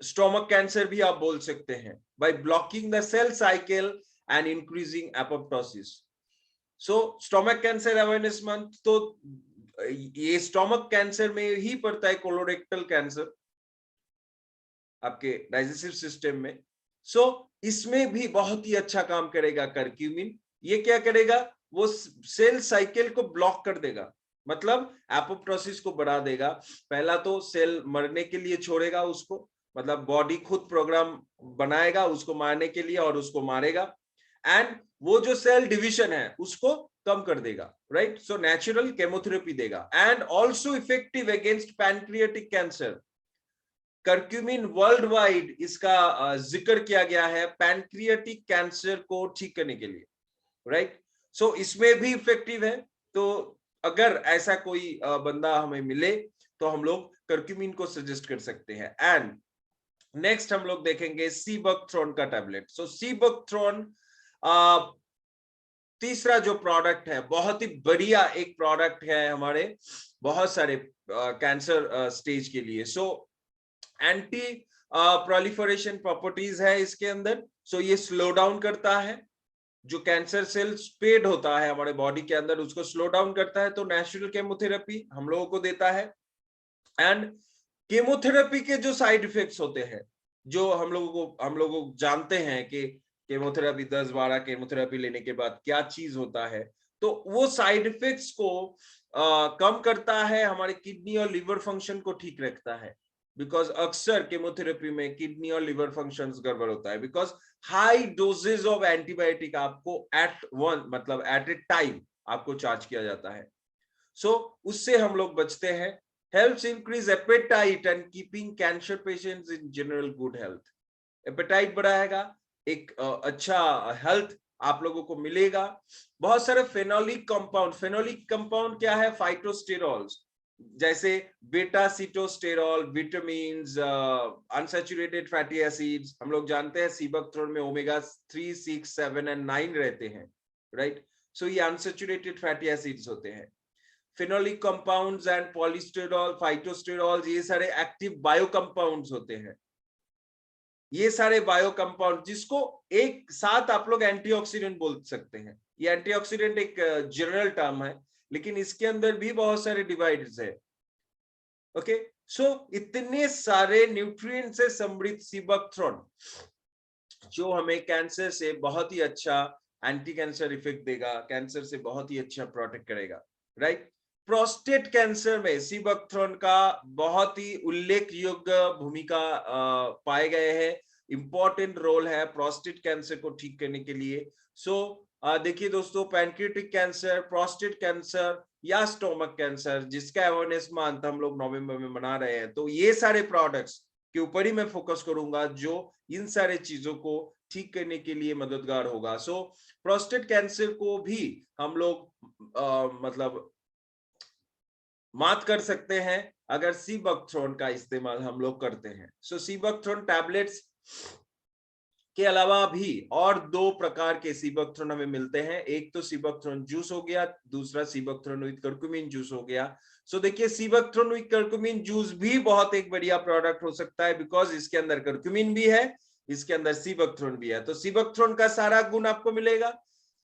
स्टोमक कैंसर भी आप बोल सकते हैं, by blocking the cell cycle and increasing apoptosis. So stomach cancer awareness month, तो ये स्टोमक कैंसर में ही पड़ता है, कोलोरेक्टल कैंसर आपके डाइजेस्टिव सिस्टम में। सो इसमें भी बहुत ही अच्छा काम करेगा कर्क्यूमिन। ये क्या करेगा, वो सेल साइकिल को ब्लॉक कर देगा, मतलब एपोप्टोसिस को बढ़ा देगा। पहला तो सेल मरने के लिए छोड़ेगा उसको, मतलब बॉडी खुद प्रोग्राम बनाएगा उसको मारने के लिए और उसको मारेगा, एंड वो जो सेल डिविजन है उसको कम कर देगा, राइट? सो नेचुरल केमोथेरेपी देगा, and also effective against pancreatic cancer. Curcumin world wide इसका जिक्र किया गया है पैनक्रियाटिक कैंसर को ठीक करने के लिए, राइट? सो इसमें भी इफेक्टिव है। तो अगर ऐसा कोई बंदा हमें मिले तो हम लोग कर्क्यूमिन को सजेस्ट कर सकते हैं। एंड नेक्स्ट हम लोग देखेंगे सीबकथ्रोन का टैबलेट। सो सीबकथ्रोन तीसरा जो प्रोडक्ट है, बहुत ही बढ़िया एक प्रोडक्ट है हमारे बहुत सारे कैंसर स्टेज के लिए। सो एंटी प्रोलिफरेशन प्रॉपर्टीज है इसके अंदर। सो ये स्लो डाउन करता है, जो कैंसर सेल स्पेड होता है हमारे बॉडी के अंदर उसको स्लो डाउन करता है, तो नेचुरल केमोथेरेपी हम लोगों को देता है। एंड केमोथेरेपी के जो साइड इफेक्ट्स होते हैं, जो हम लोगों को जानते हैं कि केमोथेरेपी 10-12 केमोथेरेपी लेने के बाद क्या चीज होता है, तो वो साइड इफेक्ट्स को कम करता है, हमारे किडनी और लिवर फंक्शन को ठीक रखता है। बिकॉज अक्सर केमोथेरेपी में किडनी और लिवर फंक्शंस गड़बड़ होता है, because high doses of antibiotic आपको एट वन, मतलब एट ए टाइम आपको चार्ज किया जाता है। सो उससे हम लोग बचते हैं। Helps increase appetite and keeping cancer patients in general good health. Appetite बढ़ाएगा, एक अच्छा हेल्थ आप लोगों को मिलेगा। बहुत सारे फेनोलिक कंपाउंड क्या है, फाइटोस्टेरॉल्स, जैसे बेटा sitosterol, vitamin, unsaturated fatty acids. हम लोग जानते हैं सीबकथ्रोन में ओमेगा 3, 6, 7 एंड 9 रहते हैं, राइट? सो ये अनसैचुरेटेड फैटी एसिड्स होते हैं। फेनोलिक कंपाउंड्स एंड पॉलिस्टेरॉल, फाइटोस्टेरॉल, ये सारे एक्टिव बायो कंपाउंड्स होते हैं। ये सारे बायो कंपाउंड जिसको एक साथ आप लोग एंटीऑक्सीडेंट बोल सकते हैं। ये एंटीऑक्सीडेंट एक जनरल टर्म है, लेकिन इसके अंदर भी बहुत सारे डिवाइड्स है। ओके, सो इतने सारे न्यूट्रिएंट से समृद्ध सीबकथ्रोन जो हमें कैंसर से बहुत ही अच्छा एंटी कैंसर इफेक्ट देगा, कैंसर से बहुत ही अच्छा प्रोटेक्ट करेगा, राइट? प्रोस्टेट कैंसर में सीबकथ्रोन का बहुत ही उल्लेखयोग्य भूमिका पाए गए हैं। इंपॉर्टेंट रोल है प्रोस्टेट कैंसर को ठीक करने के लिए। सो देखिए दोस्तों, पैनक्रियाटिक कैंसर, प्रोस्टेट कैंसर या स्टोमक कैंसर, जिसका अवेयरनेस मंथ हम लोग नवंबर में मना रहे हैं, तो ये सारे प्रोडक्ट्स के ऊपर ही मैं फोकस करूंगा जो इन सारे चीजों को ठीक करने के लिए मददगार होगा। सो प्रोस्टेट कैंसर को भी हम लोग मतलब मात कर सकते हैं अगर सीबकथ्रोन का इस्तेमाल हम लोग करते हैं। सो सीबकथ्रोन टैबलेट्स के अलावा भी और 2 प्रकार के सीबकथ्रोन हमें मिलते हैं। एक तो सीबकथ्रोन जूस हो गया, दूसरा सीबकथ्रोन विद करक्यूमिन जूस हो गया। सो देखिए, सीबकथ्रोन विद करक्यूमिन जूस भी बहुत एक बढ़िया प्रोडक्ट हो सकता है, बिकॉज इसके अंदर करक्यूमिन भी है, इसके अंदर सीबकथ्रोन भी है। तो सीबकथ्रोन का सारा गुण आपको मिलेगा,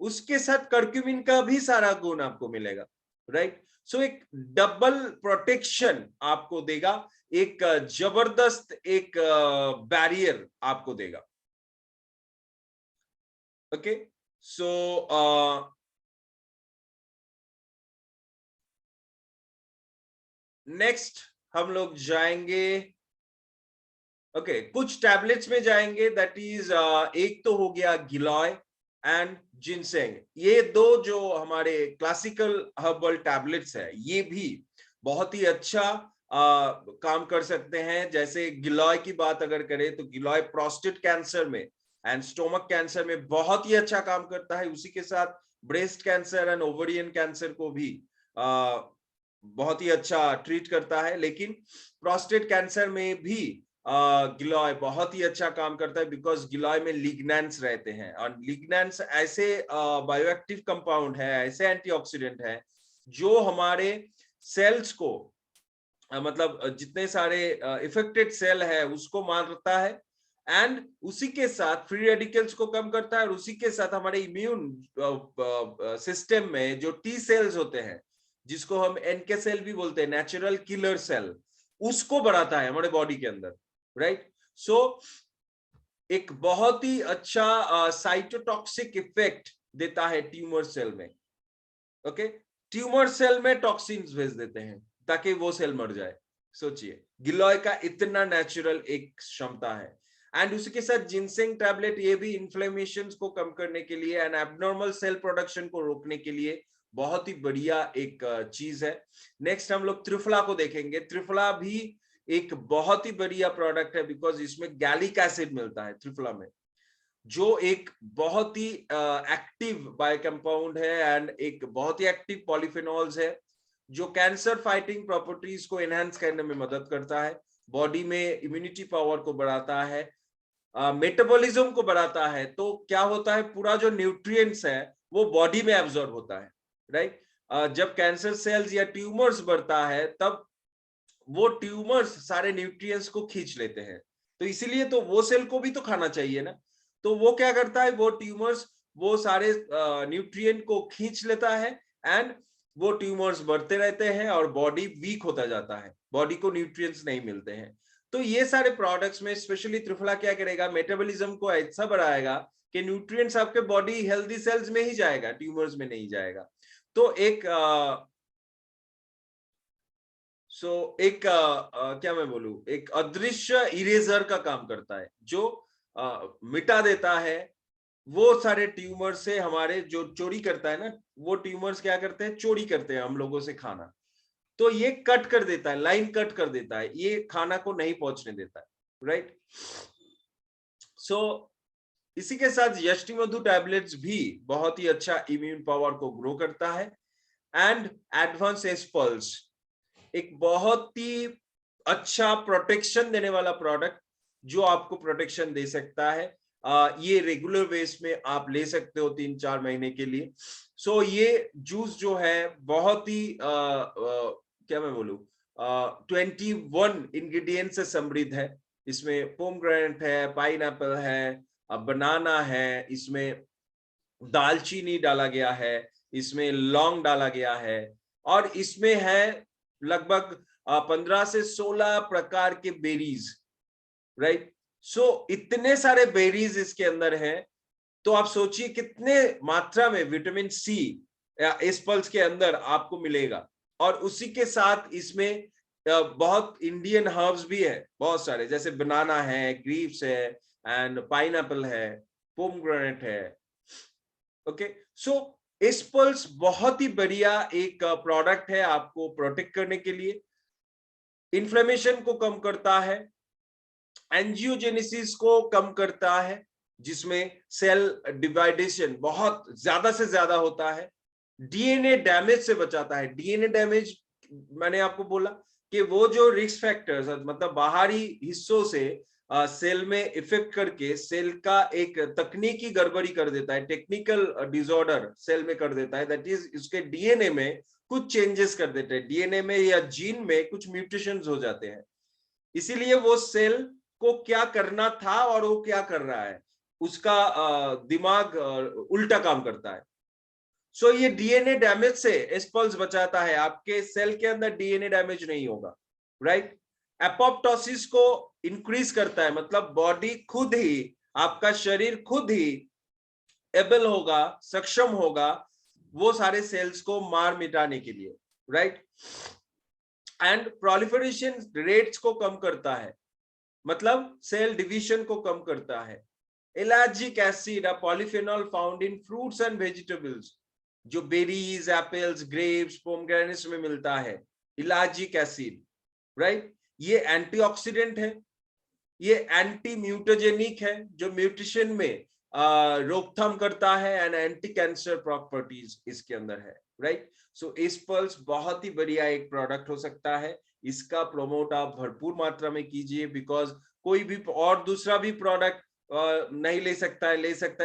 उसके साथ करक्यूमिन का भी सारा गुण आपको मिलेगा, राइट। सो एक डबल प्रोटेक्शन आपको देगा, एक जबरदस्त एक बैरियर आपको देगा। ओके, सो नेक्स्ट हम लोग जाएंगे, ओके, कुछ टैबलेट्स में जाएंगे, दैट इज एक तो हो गया गिलॉय एंड जिनसेंग। ये 2 जो हमारे क्लासिकल हर्बल टैबलेट्स है, ये भी बहुत ही अच्छा काम कर सकते हैं। जैसे गिलॉय की बात अगर करें तो गिलॉय प्रोस्टेट कैंसर में एंड स्टोमक कैंसर में बहुत ही अच्छा काम करता है। उसी के साथ breast cancer and ovarian cancer को भी बहुत ही अच्छा ट्रीट करता है। लेकिन प्रोस्टेट कैंसर में भी गिलॉय बहुत ही अच्छा काम करता है, बिकॉज गिलॉय में लिग्नैंस रहते हैं, और लिग्नैंस ऐसे बायोएक्टिव कंपाउंड है, ऐसे एंटीऑक्सीडेंट है जो हमारे सेल्स को मतलब जितने सारे इफेक्टेड सेल है उसको मारता है, एंड उसी के साथ फ्री रेडिकल्स को कम करता है, और उसी के साथ हमारे इम्यून सिस्टम में जो टी सेल्स होते हैं, जिसको हम एनके सेल भी बोलते हैं, नेचुरल किलर सेल, उसको बढ़ाता है हमारे बॉडी के अंदर, राइट। सो एक बहुत ही अच्छा साइटोटॉक्सिक इफेक्ट देता है ट्यूमर सेल में। ओके, ट्यूमर सेल में टॉक्सिन्स भेज देते हैं ताकि वो सेल मर जाए। सोचिए, गिलॉय का इतना नेचुरल एक क्षमता है। एंड उसी के साथ जिनसेंग टैबलेट, ये भी इन्फ्लेमेशन को कम करने के लिए एंड एब्नॉर्मल सेल प्रोडक्शन को रोकने के लिए बहुत ही बढ़िया एक चीज है। नेक्स्ट हम लोग त्रिफला को देखेंगे। त्रिफला भी एक बहुत ही बढ़िया प्रोडक्ट है, बिकॉज इसमें गैलिक एसिड मिलता है त्रिफला में, जो एक बहुत ही एक्टिव बायोकंपाउंड है एंड एक बहुत ही एक्टिव पॉलीफेनॉल्स है, जो कैंसर फाइटिंग प्रॉपर्टीज को एनहांस करने में मदद करता है, बॉडी में इम्यूनिटी पावर को बढ़ाता है, मेटाबॉलिज्म को बढ़ाता है। तो क्या होता है, पूरा जो न्यूट्रिएंट्स है वो बॉडी में एब्जॉर्ब होता है, राइट। जब कैंसर सेल्स या ट्यूमर्स बढ़ता है, तब वो ट्यूमर्स सारे न्यूट्रिएंट्स को खींच लेते हैं, तो इसीलिए तो वो सेल को भी तो खाना चाहिए ना। तो वो क्या करता है, वो ट्यूमर्स वो सारे न्यूट्रिएंट को खींच लेता है, एंड वो ट्यूमर्स बढ़ते रहते हैं और बॉडी वीक होता जाता है, बॉडी को न्यूट्रिएंट्स नहीं मिलते हैं। तो ये सारे प्रोडक्ट्स में स्पेशली त्रिफला क्या करेगा, मेटाबॉलिज्म को ऐसा बढ़ाएगा कि न्यूट्रिएंट्स आपके बॉडी हेल्दी सेल्स में ही जाएगा, ट्यूमर्स में नहीं जाएगा। तो एक क्या मैं बोलूं, एक अदृश्य इरेजर का काम करता है, जो मिटा देता है वो सारे ट्यूमर से। हमारे जो चोरी करता है ना, वो ट्यूमर्स क्या करते हैं, चोरी करते हैं हम लोगों से खाना, तो ये कट कर देता है, लाइन कट कर देता है, ये खाना को नहीं पहुंचने देता है, राइट। सो इसी के साथ यष्टिमधु टैबलेट्स भी बहुत ही अच्छा इम्यून पावर को ग्रो करता है। एंड एडवांस एस्पल्स, एक बहुत ही अच्छा प्रोटेक्शन देने वाला प्रोडक्ट, जो आपको प्रोटेक्शन दे सकता है। ये रेगुलर बेस में आप ले सकते हो 3-4 महीने के लिए। सो ये जूस जो है बहुत ही क्या मैं बोलूं, 21 इंग्रेडिएंट से समृद्ध है। इसमें पोमग्रेनेट है, पाइनएप्पल है, बनाना है, इसमें दालचीनी डाला गया है, इसमें लौंग डाला गया है, और इसमें है लगभग 15 से 16 प्रकार के बेरीज, राइट। सो इतने सारे बेरीज इसके अंदर हैं, तो आप सोचिए कितने मात्रा में विटामिन सी इस पल्स के अंदर आपको मिलेगा। और उसी के साथ इसमें बहुत इंडियन हर्ब्स भी है बहुत सारे, जैसे बनाना है, ग्रीव्स है, एंड पाइनएप्पल है, पोमग्रेनेट है। ओके, सो एस्पल्स बहुत ही बढ़िया एक प्रोडक्ट है आपको प्रोटेक्ट करने के लिए, इन्फ्लेमेशन को कम करता है, एंजियोजेनेसिस को कम करता है जिसमें सेल डिवाइडेशन बहुत ज्यादा से ज्यादा होता है, डीएनए डैमेज से बचाता है। डीएनए डैमेज मैंने आपको बोला कि वो जो रिस्क फैक्टर्स मतलब बाहरी हिस्सों से सेल में इफेक्ट करके सेल का एक तकनीकी गड़बड़ी कर देता है, टेक्निकल डिसऑर्डर सेल में कर देता है, दैट इज उसके डीएनए में कुछ चेंजेस कर देते हैं, डीएनए में या जीन में कुछ म्यूटेशंस हो जाते हैं। इसीलिए वो सेल को क्या करना था और वो क्या कर रहा है, उसका दिमाग उल्टा काम करता है। सो ये डीएनए डैमेज से एस्पल्स बचाता है, आपके सेल के अंदर डीएनए डैमेज नहीं होगा, राइट। एपोप्टोसिस को इंक्रीज करता है, मतलब बॉडी खुद ही, आपका शरीर खुद ही एबल होगा, सक्षम होगा वो सारे सेल्स को मार मिटाने के लिए, राइट। एंड प्रोलिफरेशन रेट्स को कम करता है, मतलब सेल डिवीजन को कम करता है। Allergic acid, a polyphenol found in fruits and vegetables, जो बेरीज, एप्पल्स, ग्रेप्स, पोमग्रेनेट्स में मिलता है, इलार्जिक एसिड, राइट। ये एंटीऑक्सीडेंट है, ये एंटी म्यूटोजेनिक है, जो म्यूटेशन में रोकथाम करता है, एंड एंटी कैंसर प्रॉपर्टीज इसके अंदर है, राइट। सो एस्पल्स बहुत ही बढ़िया एक प्रोडक्ट हो सकता है, इसका प्रमोट आप भरपूर मात्रा में कीजिए, बिकॉज कोई भी और दूसरा भी प्रोडक्ट नहीं ले सकता है,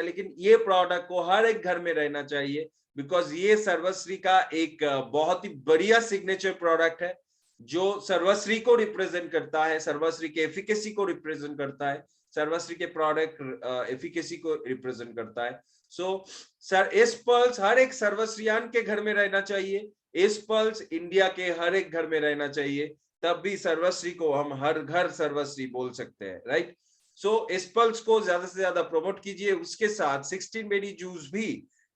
लेकिन ये प्रोडक्ट को हर एक घर में रहना चाहिए, बिकॉज ये सर्वश्री का एक बहुत ही बढ़िया सिग्नेचर प्रोडक्ट है, जो सर्वश्री को रिप्रेजेंट करता है, सर्वश्री के एफिकेसी को रिप्रेजेंट करता है, सर्वश्री के प्रोडक्ट एफिकेसी को रिप्रेजेंट करता है। सो सर एस्पल्स हर एक सर्वश्रियान के घर में रहना चाहिए, एस्पल्स इंडिया के हर एक घर में रहना चाहिए, तब भी सर्वश्री को हम हर घर सर्वश्री बोल सकते हैं, राइट। सो एस्पल्स को ज्यादा से ज्यादा प्रमोट कीजिए, उसके साथ 16 बेरी जूस भी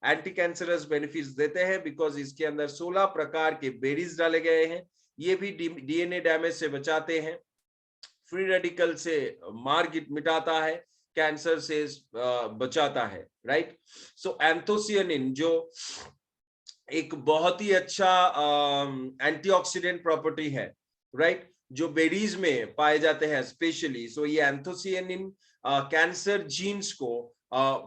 एंटी कैंसरस बेनिफिट्स देते हैं, बिकॉज इसके अंदर 16 प्रकार के बेरीज डाले गए हैं, ये भी डीएनए डैमेज से बचाते हैं, फ्री रेडिकल से मार मिटाता है, कैंसर से बचाता है, राइट। सो एंथोसियानिन जो एक बहुत ही अच्छा एंटीऑक्सीडेंट प्रॉपर्टी है, राइट, जो बेरीज में पाए जाते हैं स्पेशली। सो ये एंथोसियानिन कैंसर जीन्स को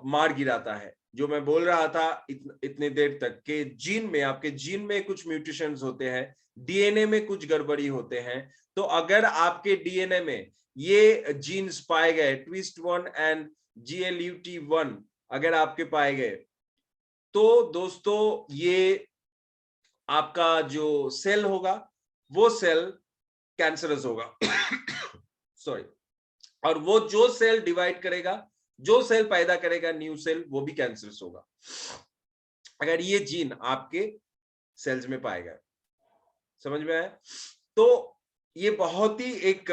मार गिराता है, जो मैं बोल रहा था इतने देर तक के जीन में, आपके जीन में कुछ म्यूटेशंस होते हैं, डीएनए में कुछ गड़बड़ी होते हैं, तो अगर आपके डीएनए में ये जीन्स पाए गए, ट्विस्ट1 एंड GLUT1 अगर आपके पाए गए, तो दोस्तों ये आपका जो सेल होगा वो सेल कैंसरस होगा सॉरी, और वो जो सेल डिवाइड करेगा, जो सेल पैदा करेगा न्यू सेल, वो भी कैंसरस होगा, अगर ये जीन आपके सेल्स में पाए गए। समझ में आया? तो ये बहुत ही एक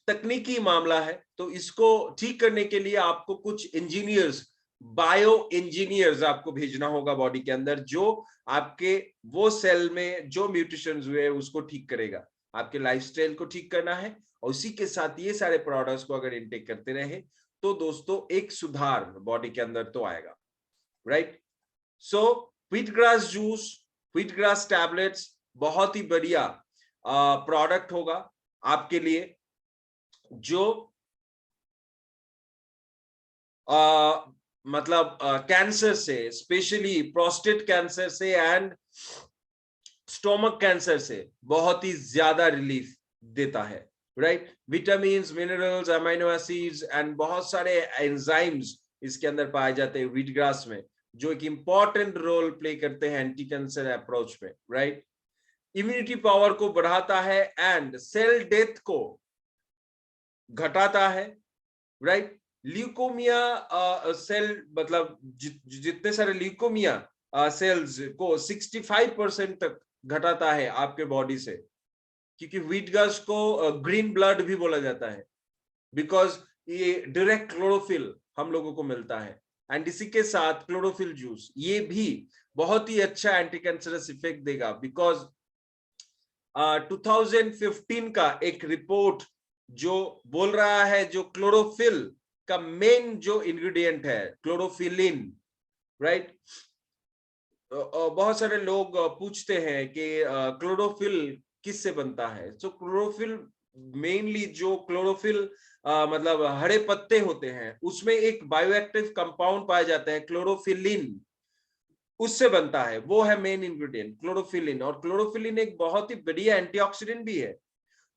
तकनीकी मामला है, तो इसको ठीक करने के लिए आपको कुछ इंजीनियर्स, बायो इंजीनियर्स आपको भेजना होगा बॉडी के अंदर, जो आपके वो सेल में जो म्यूटेशंस हुए उसको ठीक करेगा। आपके लाइफस्टाइल को ठीक करना है, और उसी के साथ ये सारे प्रोडक्ट्स को अगर इनटेक करते रहे तो दोस्तों एक सुधार बॉडी के अंदर तो आएगा, right. So wheat grass juice, wheat grass tablets बहुत ही बढ़िया प्रोडक्ट होगा आपके लिए, जो मतलब कैंसर से, स्पेशली प्रोस्टेट कैंसर से एंड स्टोमक कैंसर से बहुत ही ज्यादा रिलीफ देता है, right. Vitamins, minerals, amino acids and बहुत सारे एंजाइम्स इसके अंदर पाए जाते हैं व्हीट ग्रास में, जो एक इंपॉर्टेंट रोल प्ले करते हैं एंटी कैंसर अप्रोच में, राइट। इम्यूनिटी पावर को बढ़ाता है एंड सेल डेथ को घटाता है, राइट। ल्यूकोमिया सेल, मतलब जितने सारे ल्यूकोमिया सेल्स को 65% तक घटाता है आपके बॉडी से, क्योंकि व्हीट ग्रास को ग्रीन ब्लड भी बोला जाता है, बिकॉज ये डायरेक्ट क्लोरोफिल हम लोगों को मिलता है, एंड इसी के साथ क्लोरोफिल जूस ये भी बहुत ही अच्छा एंटी कैंसरस इफेक्ट देगा, बिकॉज 2015 का एक रिपोर्ट जो बोल रहा है, जो क्लोरोफिल का मेन जो इंग्रेडिएंट है क्लोरोफिलिन, राइट। बहुत सारे लोग पूछते हैं कि क्लोरोफिल किससे बनता है। तो क्लोरोफिल मेनली जो क्लोरोफिल मतलब हरे पत्ते होते हैं उसमें एक बायोएक्टिव कंपाउंड पाया जाता है क्लोरोफिलिन, उससे बनता है, वो है मेन इंग्रेडिएंट क्लोरोफिलिन। और क्लोरोफिलिन एक बहुत ही बढ़िया एंटीऑक्सीडेंट भी है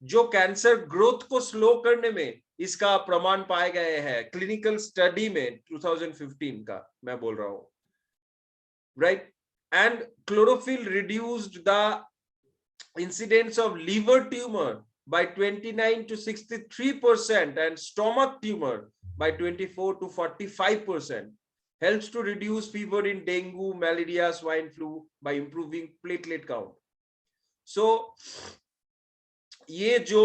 जो कैंसर ग्रोथ को स्लो करने में इसका प्रमाण पाए गए हैं क्लिनिकल स्टडी में 2015 का मैं बोल रहा हूं, right. And chlorophyll reduced the incidence of liver tumor by 29 to 63% and stomach tumor by 24 to 45%, helps to reduce fever in dengue, malaria, swine flu by improving platelet count. So ये जो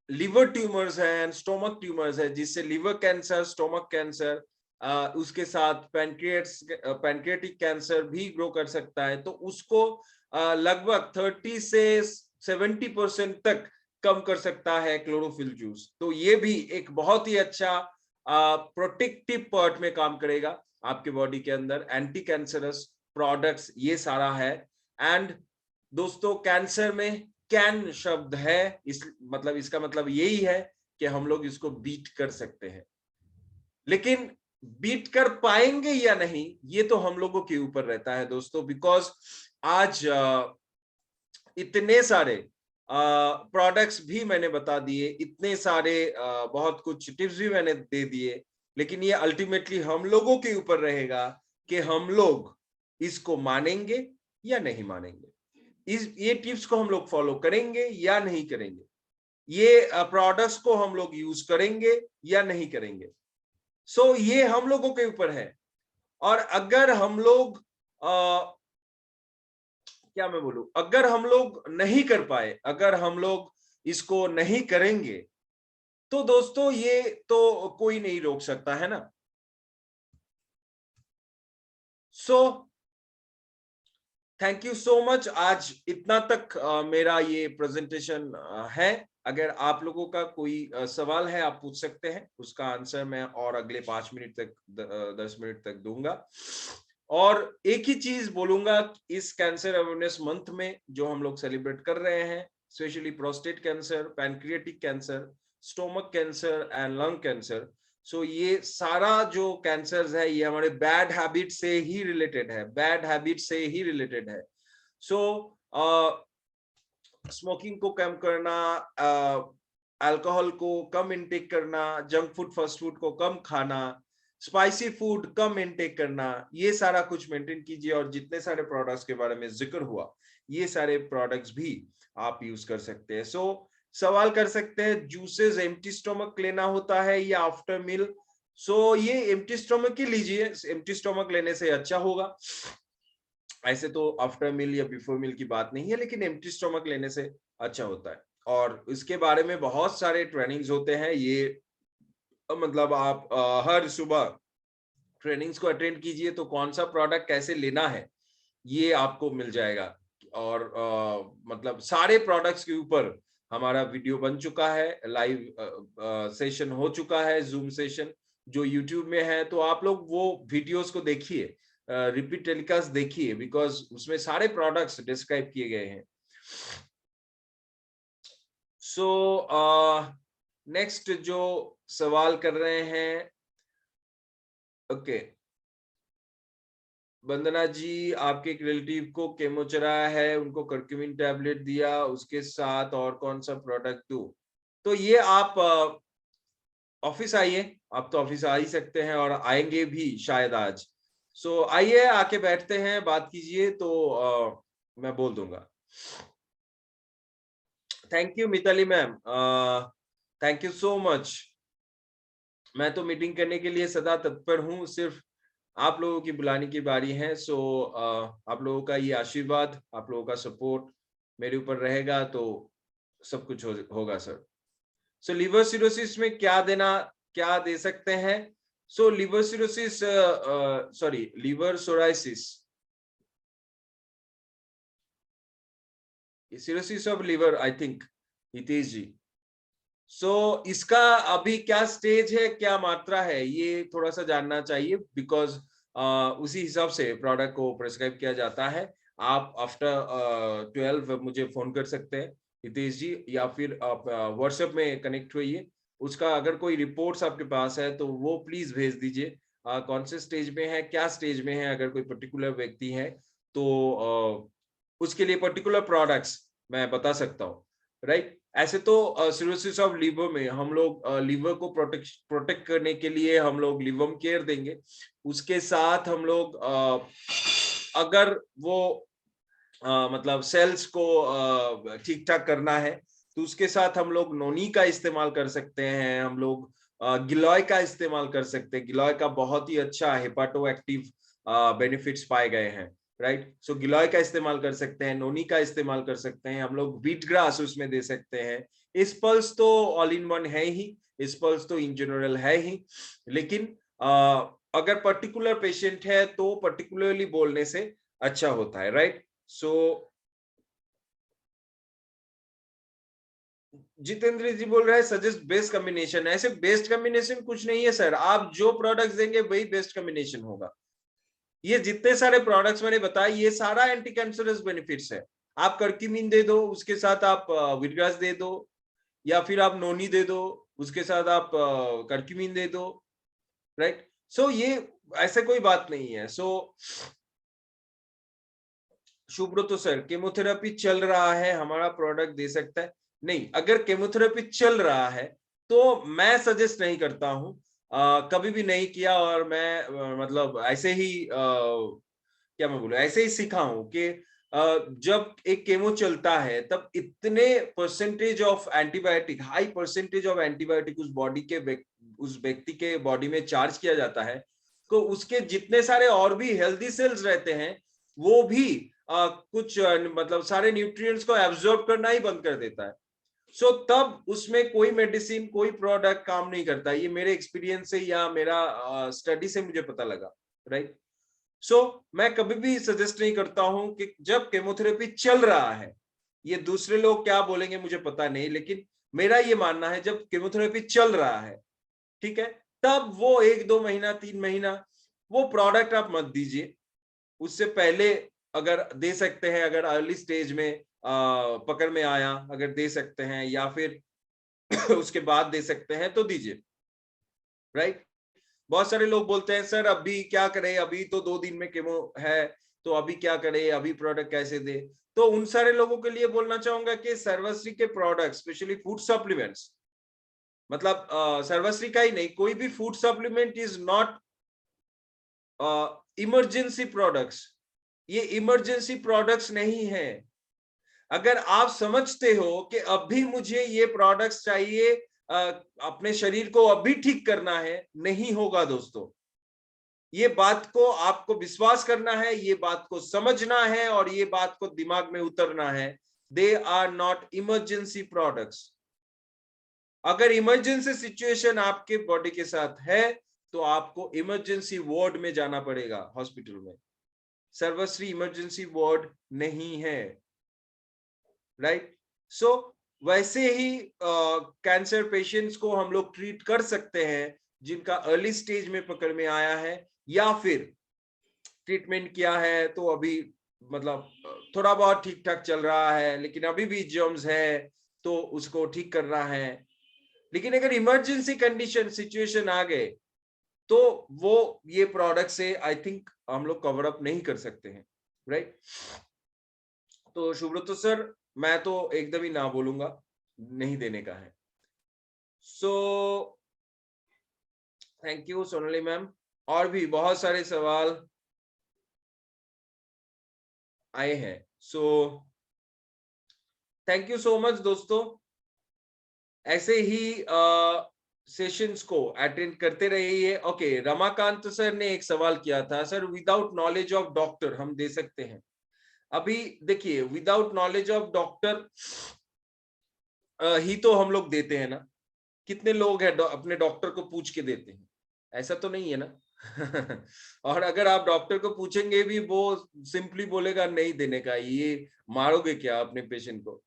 liver tumours हैं, stomach tumours है, जिससे liver cancer, stomach cancer, उसके साथ pancreatic cancer भी grow कर सकता है, तो उसको लगभग 30 से 70% तक कम कर सकता है क्लोरोफिल जूस। तो ये भी एक बहुत ही अच्छा प्रोटेक्टिव पार्ट में काम करेगा आपके बॉडी के अंदर, एंटी कैंसरस प्रोडक्ट्स ये सारा है। एंड दोस्तों कैंसर में कैन शब्द है, इस मतलब इसका मतलब यही है कि हम लोग इसको बीट कर सकते हैं, लेकिन बीट कर पाएंगे या नहीं ये तो हम लोगों के ऊपर रहता है दोस्तों। बिकॉज आज इतने सारे प्रोडक्ट्स भी मैंने बता दिए, इतने सारे बहुत कुछ टिप्स भी मैंने दे दिए, लेकिन ये अल्टीमेटली हम लोगों के ऊपर रहेगा कि हम लोग इसको मानेंगे या नहीं मानेंगे, ये टिप्स को हम लोग फॉलो करेंगे या नहीं करेंगे, ये प्रोडक्ट्स को हम लोग यूज करेंगे या नहीं करेंगे। सो ये हम लोगों के ऊपर है। और अगर हम लोग क्या मैं बोलूं, अगर हम लोग नहीं कर पाए, अगर हम लोग इसको नहीं करेंगे, तो दोस्तों ये तो कोई नहीं रोक सकता है ना। So thank you so much. आज इतना तक मेरा ये प्रेजेंटेशन है। अगर आप लोगों का कोई सवाल है आप पूछ सकते हैं, उसका आंसर मैं और अगले 5 मिनट तक 10 मिनट तक दूंगा। और एक ही चीज बोलूंगा, इस कैंसर अवेयरनेस मंथ में जो हम लोग सेलिब्रेट कर रहे हैं, specially prostate cancer, pancreatic cancer, stomach cancer and lung cancer, so ये सारा जो कैंसर्स है ये हमारे बैड हैबिट से ही रिलेटेड है, बैड हैबिट से ही रिलेटेड है। सो स्मोकिंग को कम करना, अल्कोहल को कम इनटेक करना, जंक फूड फास्ट फूड को कम खाना, स्पाइसी फूड कम इनटेक करना, ये सारा कुछ मेंटेन कीजिए। और जितने सारे प्रोडक्ट्स के बारे में जिक्र हुआ ये सारे प्रोडक्ट्स भी आप यूज कर सकते हैं। सो सवाल कर सकते हैं जूसेस एम्प्टी स्टोमक लेना होता है या आफ्टर मील। सो ये एम्प्टी स्टोमक ही लीजिए, एम्प्टी स्टोमक लेने से अच्छा होगा। ऐसे तो आफ्टर मील या बिफोर मील की बात नहीं है, लेकिन एम्प्टी स्टोमक लेने से अच्छा होता है। और इसके बारे में बहुत सारे ट्रेनिंग्स होते हैं, ये मतलब आप हर सुबह ट्रेनिंग्स को अटेंड कीजिए तो कौन सा प्रोडक्ट कैसे लेना है ये आपको मिल जाएगा। और मतलब सारे प्रोडक्ट्स के ऊपर हमारा वीडियो बन चुका है, लाइव सेशन हो चुका है, जूम सेशन जो यूट्यूब में है, तो आप लोग वो वीडियोस को देखिए, रिपीट टेलीकास्ट देखिए, बिकॉज उसमें सारे प्रोडक्ट्स डिस्क्राइब किए गए हैं। सो नेक्स्ट जो सवाल कर रहे हैं, ओके वंदना जी, आपके एक रिलेटिव को केमो चढ़ाया है, उनको कर्क्यूमिन टैबलेट दिया, उसके साथ और कौन सा प्रोडक्ट दूं? तो ये आप ऑफिस आइए, आप तो ऑफिस आ ही सकते हैं और आएंगे भी शायद आज। सो आइए, आके बैठते हैं, बात कीजिए, तो मैं बोल दूंगा। Thank you Mitali ma'am, thank you so much. मैं तो मीटिंग करने के लिए सदा तत्पर हूँ, सिर्फ आप लोगों की बुलाने की बारी है। सो आप लोगों का ये आशीर्वाद, आप लोगों का सपोर्ट मेरे ऊपर रहेगा तो सब कुछ होगा सर। सो लिवर सिरोसिस में क्या देना, क्या दे सकते हैं? So liver cirrhosis, sorry liver psoriasis, cirrhosis of liver, I think Hitesh ji, so इसका अभी क्या स्टेज है, क्या मात्रा है, ये थोड़ा सा जानना चाहिए, बिकॉज उसी हिसाब से प्रोडक्ट को प्रिस्क्राइब किया जाता है। आप आफ्टर 12 मुझे फोन कर सकते हैं हितेश जी, या फिर आप व्हाट्सएप में कनेक्ट होइए। उसका अगर कोई रिपोर्ट्स आपके पास है तो वो प्लीज भेज दीजिए, कौन से स्टेज में है, क्या स्टेज में है। अगर कोई पर्टिकुलर व्यक्ति है तो उसके लिए पर्टिकुलर प्रोडक्ट्स मैं बता सकता हूँ, राइट। ऐसे तो सिरोसिस ऑफ लीवर में हम लोग लीवर को प्रोटेक्ट करने के लिए हम लोग लिवम केयर देंगे। उसके साथ हम लोग अगर वो मतलब सेल्स को ठीक ठाक करना है तो उसके साथ हम लोग नोनी का इस्तेमाल कर सकते हैं, हम लोग गिलॉय का इस्तेमाल कर सकते हैं। गिलॉय का बहुत ही अच्छा हेपाटो एक्टिव बेनिफिट्स पाए गए हैं, राइट। सो गिलॉय का इस्तेमाल कर सकते हैं, नोनी का इस्तेमाल कर सकते हैं, हम लोग व्हीट ग्रास उसमें दे सकते हैं। इस्पल्स तो ऑल इन वन है ही, इस्पल्स तो इन जनरल है ही, लेकिन अगर पर्टिकुलर पेशेंट है तो पर्टिकुलरली बोलने से अच्छा होता है, राइट। सो जितेंद्र जी बोल रहे हैं सजेस्ट बेस्ट कॉम्बिनेशन। ऐसे बेस्ट कॉम्बिनेशन कुछ नहीं है सर, आप जो प्रोडक्ट्स देंगे वही बेस्ट कॉम्बिनेशन होगा। ये जितने सारे प्रोडक्ट्स मैंने बताए ये सारा एंटी कैंसरस बेनिफिट्स है। आप कर्क्यूमिन दे दो, उसके साथ आप विटग्रास दे दो, या फिर आप नोनी दे दो, उसके साथ आप कर्क्यूमिन दे दो, राइट। सो ये ऐसे कोई बात नहीं है। सो सुब्रतो सर, केमोथेरेपी चल रहा है, हमारा प्रोडक्ट दे सकता है? नहीं, अगर केमोथेरेपी चल रहा है तो मैं सजेस्ट नहीं करता हूं, कभी भी नहीं किया। और मैं मतलब ऐसे ही क्या मैं बोलूं, ऐसे ही सीखा हूं कि जब एक केमो चलता है तब इतने percentage of antibiotic, high percentage of antibiotic उस व्यक्ति के बॉडी में चार्ज किया जाता है, तो उसके जितने सारे और भी हेल्दी सेल्स रहते हैं वो भी कुछ मतलब सारे न्यूट्रिएंट्स को एब्जॉर्ब करना ही बंद कर देता है। सो तब उसमें कोई मेडिसिन, कोई प्रोडक्ट काम नहीं करता। ये मेरे एक्सपीरियंस से या मेरा स्टडी से मुझे पता लगा, राइट। सो मैं कभी भी सजेस्ट नहीं करता हूं कि जब केमोथेरेपी चल रहा है, ये दूसरे लोग क्या बोलेंगे मुझे पता नहीं, लेकिन मेरा ये मानना है जब केमोथेरेपी चल रहा है, ठीक है, तब वो 1-2 महीना 3 महीना वो प्रोडक्ट आप मत दीजिए। उससे पहले अगर दे सकते हैं, अगर अर्ली स्टेज में पकड़ में आया, अगर दे सकते हैं, या फिर उसके बाद दे सकते हैं तो दीजिए, राइट। बहुत सारे लोग बोलते हैं सर अभी क्या करें, अभी तो 2 दिन में केमो है, तो अभी क्या करें, अभी प्रोडक्ट कैसे दे। तो उन सारे लोगों के लिए बोलना चाहूंगा कि सर्वश्री के प्रोडक्ट, स्पेशली फूड सप्लीमेंट्स, मतलब सर्वश्री का ही नहीं, कोई भी food supplement is not emergency products. ये इमरजेंसी प्रोडक्ट्स नहीं है। अगर आप समझते हो कि अभी मुझे ये प्रोडक्ट्स चाहिए, अपने शरीर को अभी ठीक करना है, नहीं होगा दोस्तों। ये बात को आपको विश्वास करना है, ये बात को समझना है, और ये बात को दिमाग में उतरना है। They are not emergency products. अगर इमरजेंसी सिचुएशन आपके बॉडी के साथ है तो आपको इमरजेंसी वार्ड में जाना पड़ेगा, हॉस्पिटल में। सर्वश्री इमरजेंसी वार्ड नहीं है, राइट। सो वैसे ही कैंसर पेशेंट्स को हम लोग ट्रीट कर सकते हैं जिनका अर्ली स्टेज में पकड़ में आया है, या फिर ट्रीटमेंट किया है तो अभी मतलब थोड़ा बहुत ठीक ठाक चल रहा है, लेकिन अभी भी जर्म्स है तो उसको ठीक कर रहा है। लेकिन अगर इमरजेंसी कंडीशन सिचुएशन आ गए तो वो ये प्रोडक्ट से आई थिंक हम लोग कवर अप नहीं कर सकते हैं, राइट। तो सुब्रतो सर, मैं तो एकदम ही ना बोलूंगा, नहीं देने का है। So thank you Sonali ma'am. और भी बहुत सारे सवाल आए हैं। So thank you so much दोस्तों। ऐसे ही सेशंस को अटेंड करते रहिए। ओके, रमाकांत सर ने एक सवाल किया था, sir without knowledge of doctor हम दे सकते हैं? अभी देखिए, विदाउट नॉलेज ऑफ डॉक्टर ही तो हम लोग देते हैं ना। कितने लोग हैं अपने डॉक्टर को पूछ के देते हैं? ऐसा तो नहीं है ना। और अगर आप डॉक्टर को पूछेंगे भी, वो सिंपली बोलेगा नहीं देने का, ये मारोगे क्या अपने पेशेंट को।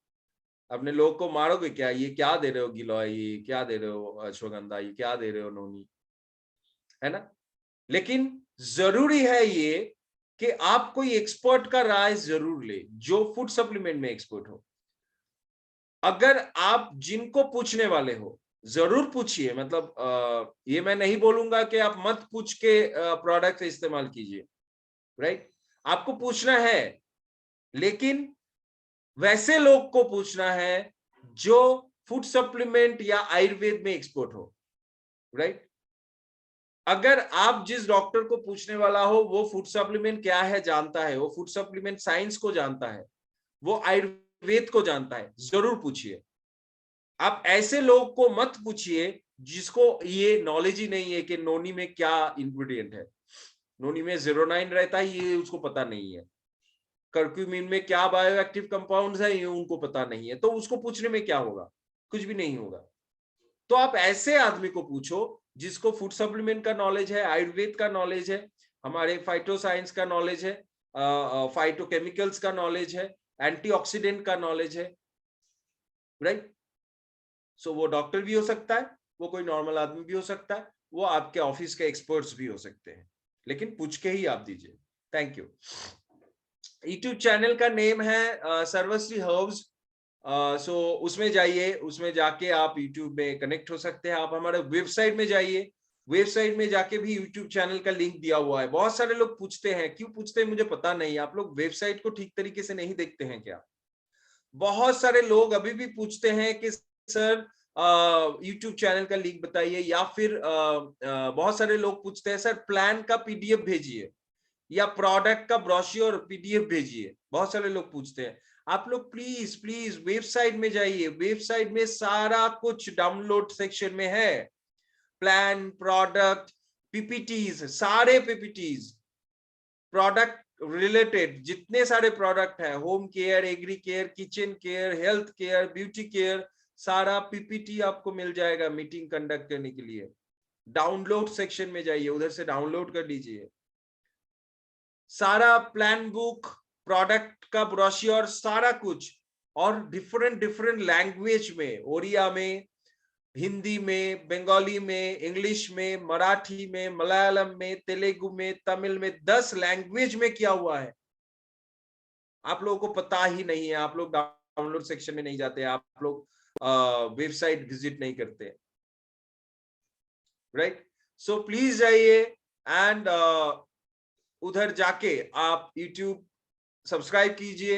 अपने लोग को मारोगे क्या? ये क्या दे रहे हो गिलोय, ये क्या दे रहे हो अश्वगंधा, ये क्या दे रहे हो नोनी, है ना? लेकिन जरूरी है ये कि आप कोई एक्सपर्ट का राय जरूर ले, जो फूड सप्लीमेंट में एक्सपर्ट हो। अगर आप जिनको पूछने वाले हो जरूर पूछिए, मतलब ये मैं नहीं बोलूंगा कि आप मत पूछ के प्रोडक्ट इस्तेमाल कीजिए, राइट? आपको पूछना है, लेकिन वैसे लोग को पूछना है जो फूड सप्लीमेंट या आयुर्वेद में एक्सपर्ट हो, राइट? अगर आप जिस डॉक्टर को पूछने वाला हो वो फूड सप्लीमेंट क्या है जानता है, वो फूड सप्लीमेंट साइंस को जानता है, वो आयुर्वेद को जानता है, जरूर पूछिए। आप ऐसे लोग को मत पूछिए जिसको ये नॉलेज ही नहीं है कि नोनी में क्या इंग्रेडिएंट है। नोनी में 09 रहता है, ये उसको पता नहीं है। कर्क्यूमिन में क्या बायो एक्टिव कंपाउंड्स है, ये उनको पता नहीं है। तो उसको पूछने में क्या होगा? कुछ भी नहीं होगा। तो आप ऐसे आदमी को पूछो जिसको फूड सप्लीमेंट का नॉलेज है, आयुर्वेद का नॉलेज है, हमारे फाइटो साइंस का नॉलेज है, फाइटोकेमिकल्स का नॉलेज है, एंटीऑक्सीडेंट का नॉलेज है, राइट? सो वो डॉक्टर भी हो सकता है, वो कोई नॉर्मल आदमी भी हो सकता है, वो आपके ऑफिस के एक्सपर्ट्स भी हो सकते हैं, लेकिन पूछ के ही आप दीजिए। Thank you. यूट्यूब चैनल का नेम है सर्वश्री हर्ब्स। सो उसमें जाइए, उसमें जाके आप यूट्यूब में कनेक्ट हो सकते हैं। आप हमारे वेबसाइट में जाइए, वेबसाइट में जाके भी यूट्यूब चैनल का लिंक दिया हुआ है। बहुत सारे लोग पूछते हैं, क्यों पूछते हैं मुझे पता नहीं, आप लोग वेबसाइट को ठीक तरीके से नहीं देखते हैं क्या? बहुत सारे लोग अभी भी पूछते हैं कि सर यूट्यूब चैनल का लिंक बताइए, या फिर बहुत सारे लोग पूछते हैं सर प्लान का पीडीएफ भेजिए, या प्रोडक्ट का ब्रोशर पीडीएफ भेजिए। बहुत सारे लोग पूछते हैं। आप लोग प्लीज प्लीज वेबसाइट में जाइए, वेबसाइट में सारा कुछ डाउनलोड सेक्शन में है। प्लान, प्रोडक्ट, पीपीटीज, सारे पीपीटीज, प्रोडक्ट रिलेटेड जितने सारे प्रोडक्ट है, home care, agri care, kitchen care, health care, beauty care, सारा पीपीटी आपको मिल जाएगा मीटिंग कंडक्ट करने के लिए। डाउनलोड सेक्शन में जाइए, उधर से डाउनलोड कर लीजिए। सारा प्लान बुक, प्रोडक्ट का ब्रोशर, सारा कुछ, और डिफरेंट डिफरेंट लैंग्वेज में, ओडिया में, हिंदी में, बंगाली में, इंग्लिश में, मराठी में, मलयालम में, तेलुगु में, तमिल में, 10 लैंग्वेज में किया हुआ है। आप लोगों को पता ही नहीं है, आप लोग डाउनलोड सेक्शन में नहीं जाते, आप लोग वेबसाइट विजिट नहीं करते, राइट? सो प्लीज जाइए एंड उधर जाके आप YouTube सब्सक्राइब कीजिए।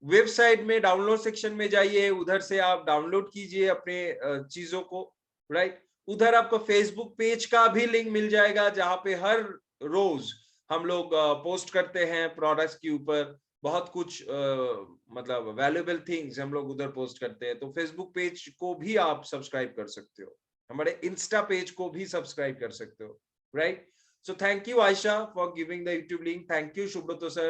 वेबसाइट में डाउनलोड सेक्शन में जाइए, उधर से आप डाउनलोड कीजिए अपने चीजों को, राइट? उधर आपको फेसबुक पेज का भी लिंक मिल जाएगा, जहां पे हर रोज हम लोग पोस्ट करते हैं प्रोडक्ट्स के ऊपर। बहुत कुछ मतलब वैल्यूएबल थिंग्स हम लोग उधर पोस्ट करते हैं। तो फेसबुक पेज को भी आप सब्सक्राइब कर सकते हो, हमारे इंस्टा पेज को भी सब्सक्राइब कर सकते हो, right? So thank you Aisha for giving the YouTube link. Thank you Shubhrato sir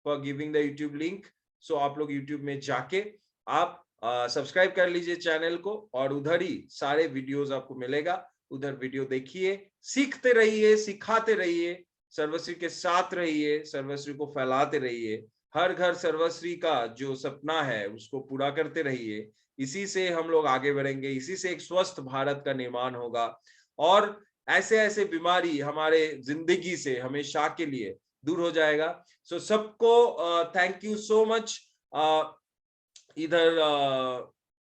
for giving the YouTube link. So आप लोग YouTube में जाके आप सब्सक्राइब कर लीजिए चैनल को, और उधर ही सारे वीडियोस आपको मिलेगा। उधर वीडियो देखिए, सीखते रहिए, सिखाते रहिए, सर्वश्री के साथ रहिए, सर्वश्री को फैलाते रहिए। हर घर सर्वश्री का जो सपना है उसको पूरा करते रहिए। इसी से हम लोग आगे बढ़ेंगे, इसी से एक स्वस्थ भारत का निर्माण होगा, और ऐसे ऐसे बीमारी हमारे जिंदगी से हमेशा के लिए दूर हो जाएगा। सो सबको थैंक यू सो मच। इधर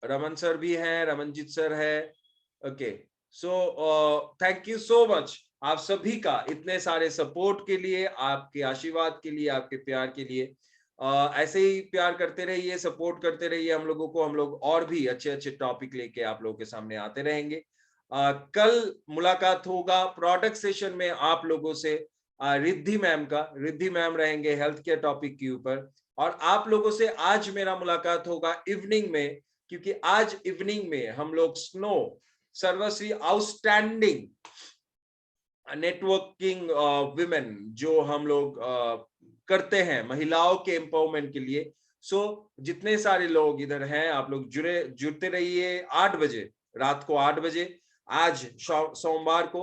रमन सर भी हैं, रमनजीत सर है, okay. So thank you so much आप सभी का इतने सारे सपोर्ट के लिए, आपके आशीर्वाद के लिए, आपके प्यार के लिए। ऐसे ही प्यार करते रहिए, सपोर्ट करते रहिए हम लोगों को। हम लोग और भी अच्छे अच्छे टॉपिक लेके आप लोगों के सामने आते रहेंगे। कल मुलाकात होगा प्रोडक्ट सेशन में आप लोगों से, रिद्धि मैम का। रिद्धि मैम रहेंगे हेल्थ केयर टॉपिक के ऊपर। और आप लोगों से आज मेरा मुलाकात होगा इवनिंग में, क्योंकि आज इवनिंग में हम लोग स्नो सर्वश्री आउटस्टैंडिंग नेटवर्किंग विमेन जो हम लोग करते हैं महिलाओं के एम्पावरमेंट के लिए। सो जितने सारे लोग इधर हैं आप लोग जुड़ते रहिए 8 बजे, रात को 8 बजे। आज सोमवार को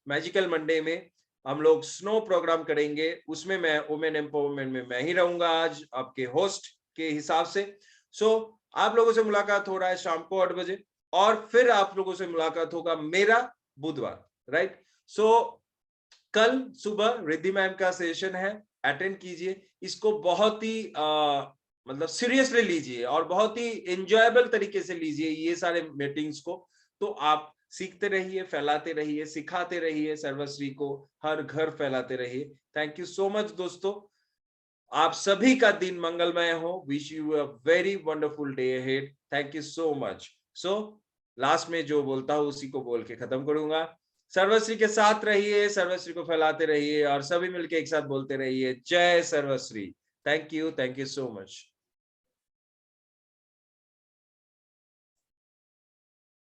मैजिकल मंडे में हम लोग स्नो प्रोग्राम करेंगे, उसमें मैं वुमेन एम्पावरमेंट में मैं ही रहूंगा आज आपके होस्ट के हिसाब से। सो आप लोगों से मुलाकात हो रहा है शाम को 8 बजे, और फिर आप लोगों से मुलाकात होगा मेरा बुधवार, राइट? सो कल सुबह रिद्धि मैम का सेशन है, अटेंड कीजिए। इसको बहुत ही मतलब सीरियसली लीजिए और बहुत ही एंजॉयबल तरीके से लीजिए ये सारे मीटिंग्स को। तो आप सीखते रहिए, फैलाते रहिए, सिखाते रहिए, सर्वश्री को हर घर फैलाते रहिए। थैंक यू सो मच दोस्तों, आप सभी का दिन मंगलमय हो। Wish you a very wonderful day ahead. Thank you so much. So last में जो बोलता हूं उसी को बोल के खत्म करूंगा। सर्वश्री के साथ रहिए, सर्वश्री को फैलाते रहिए और सभी मिलके एक साथ बोलते रहिए, जय सर्वश्री। Thank you so much.